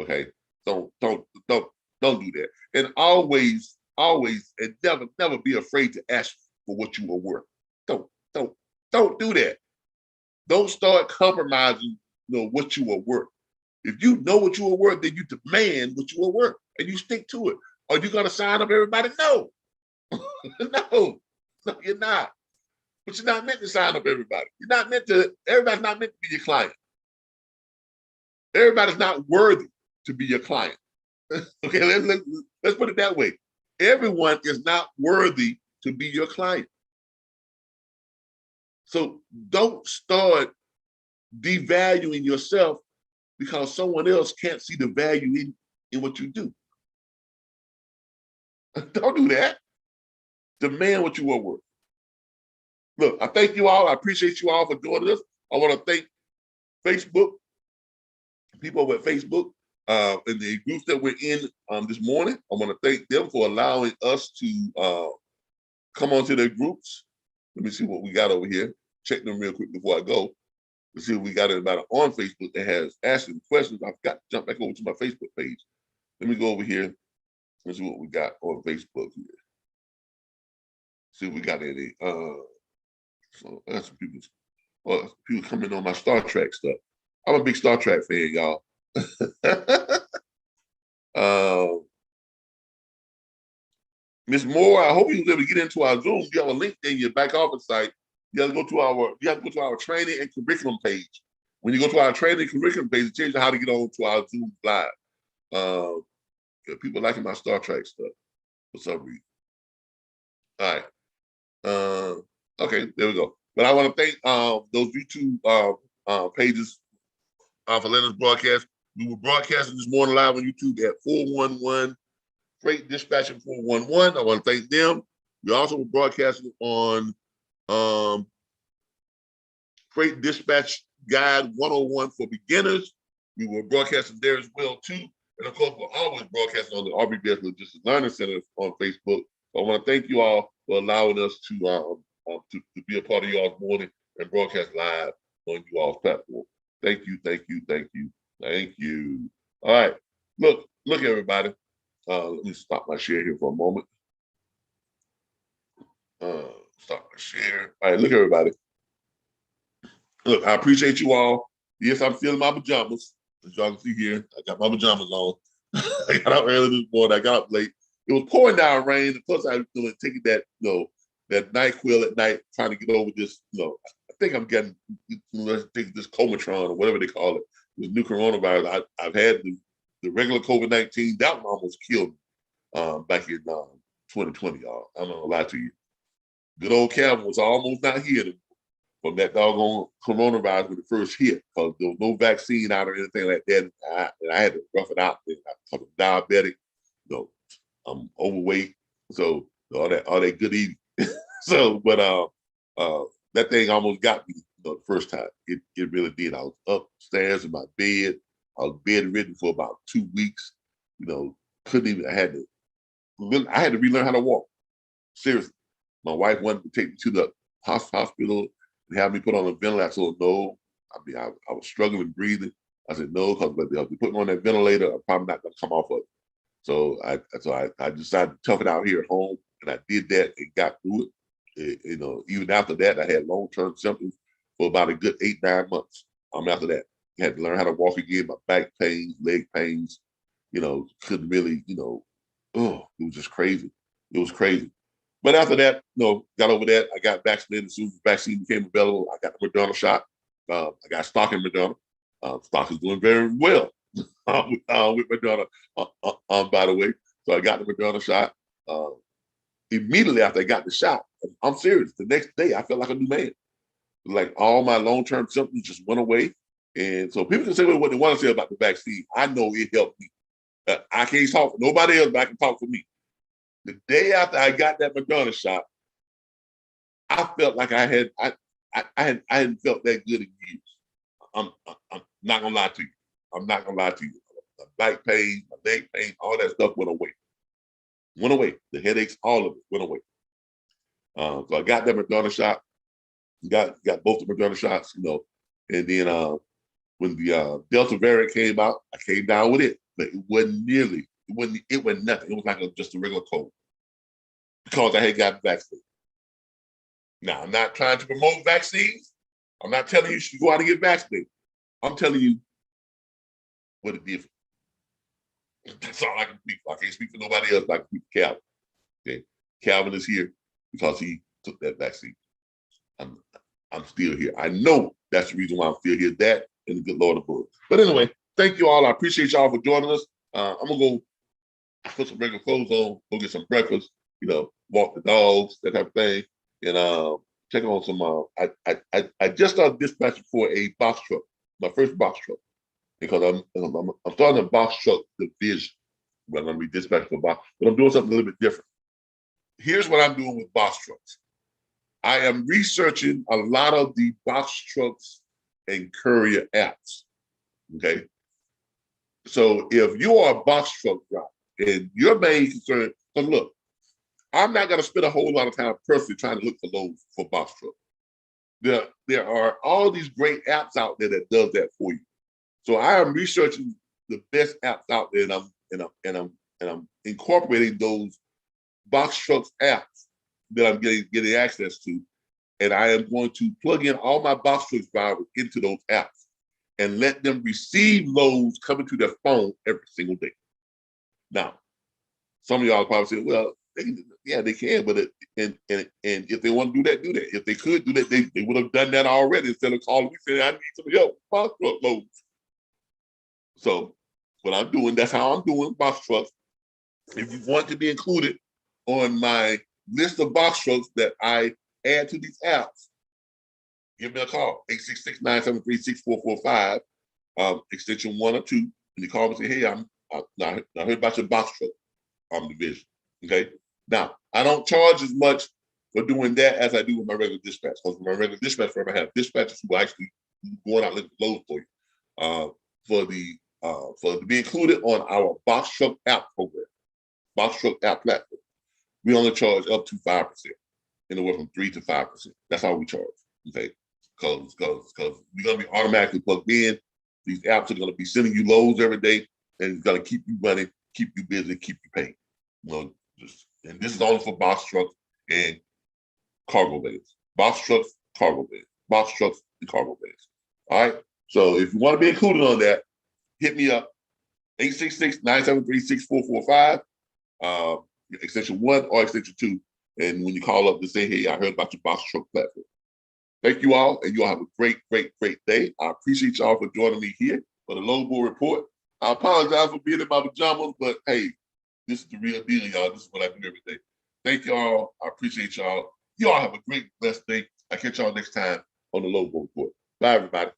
Okay? Don't do that. And always, and never be afraid to ask for what you are worth. Don't do that. Don't start compromising, what you are worth. If you know what you are worth, then you demand what you are worth and you stick to it. Are you going to sign up everybody? No. No, you're not. But you're not meant to sign up everybody. Everybody's not meant to be your client. Everybody's not worthy to be your client. Okay, let's put it that way. Everyone is not worthy to be your client. So don't start devaluing yourself because someone else can't see the value in what you do. Don't do that. Demand what you are worth. Look, I thank you all. I appreciate you all for joining us. I want to thank Facebook, people over at Facebook, and the groups that we're in this morning. I want to thank them for allowing us to come onto their groups. Let me see what we got over here. Check them real quick before I go. Let's see what we got about on Facebook that has asking questions. I've got to jump back over to my Facebook page. Let me go over here and see what we got on Facebook here. See if we got any. So that's some people coming on my Star Trek stuff. I'm a big Star Trek fan, y'all. Ms. Moore, I hope you was able to get into our Zoom. You have a link in your back office site. You have to go to our training and curriculum page. When you go to our training and curriculum page, it tells you how to get on to our Zoom live. People liking my Star Trek stuff for some reason. All right. Okay, there we go. But I want to thank those YouTube pages for letting us broadcast. We were broadcasting this morning live on YouTube at 411 Freight Dispatching 411. I want to thank them. We also were broadcasting on Freight Dispatch Guide 101 for beginners. We were broadcasting there as well too, And of course, we're always broadcasting on the RBBS Logistics Learning Center on Facebook. So I want to thank you all for allowing us to be a part of y'all's morning and broadcast live on you all's platform. Thank you, thank you, thank you, thank you. All right, look, everybody. Let me stop my share here for a moment. Stop my share. All right, look, everybody. Look, I appreciate you all. Yes, I'm still in my pajamas. As y'all can see here, I got my pajamas on. I got up early this morning. I got up late. It was pouring down rain. Plus, I was taking that, that NyQuil at night, trying to get over this, I think I'm getting, this Comatron or whatever they call it, this new coronavirus. I've had the regular COVID-19. That one almost killed me back in 2020, y'all. I'm not gonna lie to you. Good old Calvin was almost not here from that doggone coronavirus when it first hit, because there was no vaccine out or anything like that. And I had to rough it out. I'm diabetic, I'm overweight, so all that good eating. So, but that thing almost got me the first time. It really did. I was upstairs in my bed. I was bedridden for about 2 weeks. Couldn't even. I had to relearn how to walk. Seriously, my wife wanted to take me to the hospital and have me put on a ventilator. I said, no. I mean, I was struggling breathing. I said no, because if you put me on that ventilator, I'm probably not going to come off of it. So I decided to tough it out here at home, and I did that and got through it. Even after that, I had long-term symptoms for about a good 8-9 months. After that, I had to learn how to walk again. My back pains, leg pains, couldn't really, it was just crazy. It was crazy. But after that, got over that. I got vaccinated as soon as the vaccine became available. I got the Moderna shot. I got stock in Moderna. Stock is doing very well with Moderna, by the way. So I got the Moderna shot. Immediately after I got the shot, I'm serious. The next day, I felt like a new man. Like all my long-term symptoms just went away. And so people can say what they want to say about the vaccine. I know it helped me. I can't talk for nobody else, but I can talk for me. The day after I got that Moderna shot, I felt like I hadn't felt that good in years. I'm not gonna lie to you. I'm not gonna lie to you. My back pain, my leg pain, all that stuff went away. Went away. The headaches, all of it went away. So I got that Moderna shot. Got both the Moderna shots, and then when the Delta variant came out, I came down with it, but it wasn't nothing. It was like just a regular cold because I had gotten vaccinated. Now, I'm not trying to promote vaccines. I'm not telling you should go out and get vaccinated. I'm telling you what it did for me. That's all I can speak for. I can't speak for nobody else. I can speak for Calvin. Okay? Calvin is here because he took that vaccine. I'm still here. I know that's the reason why I'm still here. That and the good Lord above. But anyway, thank you all. I appreciate y'all for joining us. I'm gonna go put some regular clothes on, go get some breakfast, walk the dogs, that type of thing, and check on some. I just started dispatching for a box truck, my first box truck, because I'm starting a box truck division. When I'm gonna be dispatching for box, but I'm doing something a little bit different. Here's what I'm doing with box trucks. I am researching a lot of the box trucks and courier apps. Okay. So if you are a box truck driver and your main concern, because look, I'm not going to spend a whole lot of time personally trying to look for loads for box truck. There are all these great apps out there that does that for you. So I am researching the best apps out there, and I'm incorporating those box trucks apps that I'm getting access to, and I am going to plug in all my box truck drivers into those apps and let them receive loads coming to their phone every single day. Now, some of y'all probably say, well, they can, but and if they want to do that, do that. If they could do that, they would have done that already instead of calling me saying, I need some help, box truck loads. So what I'm doing, that's how I'm doing box trucks. If you want to be included on my list of box trucks that I add to these apps, give me a call, 866-973-6445, extension 1 or 2. And you call me and say, hey, I heard about your box truck division. Okay. Now, I don't charge as much for doing that as I do with my regular dispatch. Because with my regular dispatch firm, I have dispatchers who actually going out looking for loads for you. For the So to be included on our box truck app program, box truck app platform, we only charge up to 5%, anywhere from 3 to 5%. That's how we charge. Okay, because we're gonna be automatically plugged in. These apps are gonna be sending you loads every day, and it's gonna keep you running, keep you busy, keep you paying. And this is only for box trucks and cargo vans. Box trucks, cargo vans. Box trucks and cargo vans. All right. So if you want to be included on that, hit me up, 866-973-6445, extension 1 or extension 2. And when you call up to say, hey, I heard about your box truck platform. Thank you all, and you all have a great, great, great day. I appreciate y'all for joining me here for the Low Bull Report. I apologize for being in my pajamas, but hey, this is the real deal, y'all. This is what I do every day. Thank y'all. I appreciate y'all. Y'all have a great, blessed day. I'll catch y'all next time on the Low Bull Report. Bye, everybody.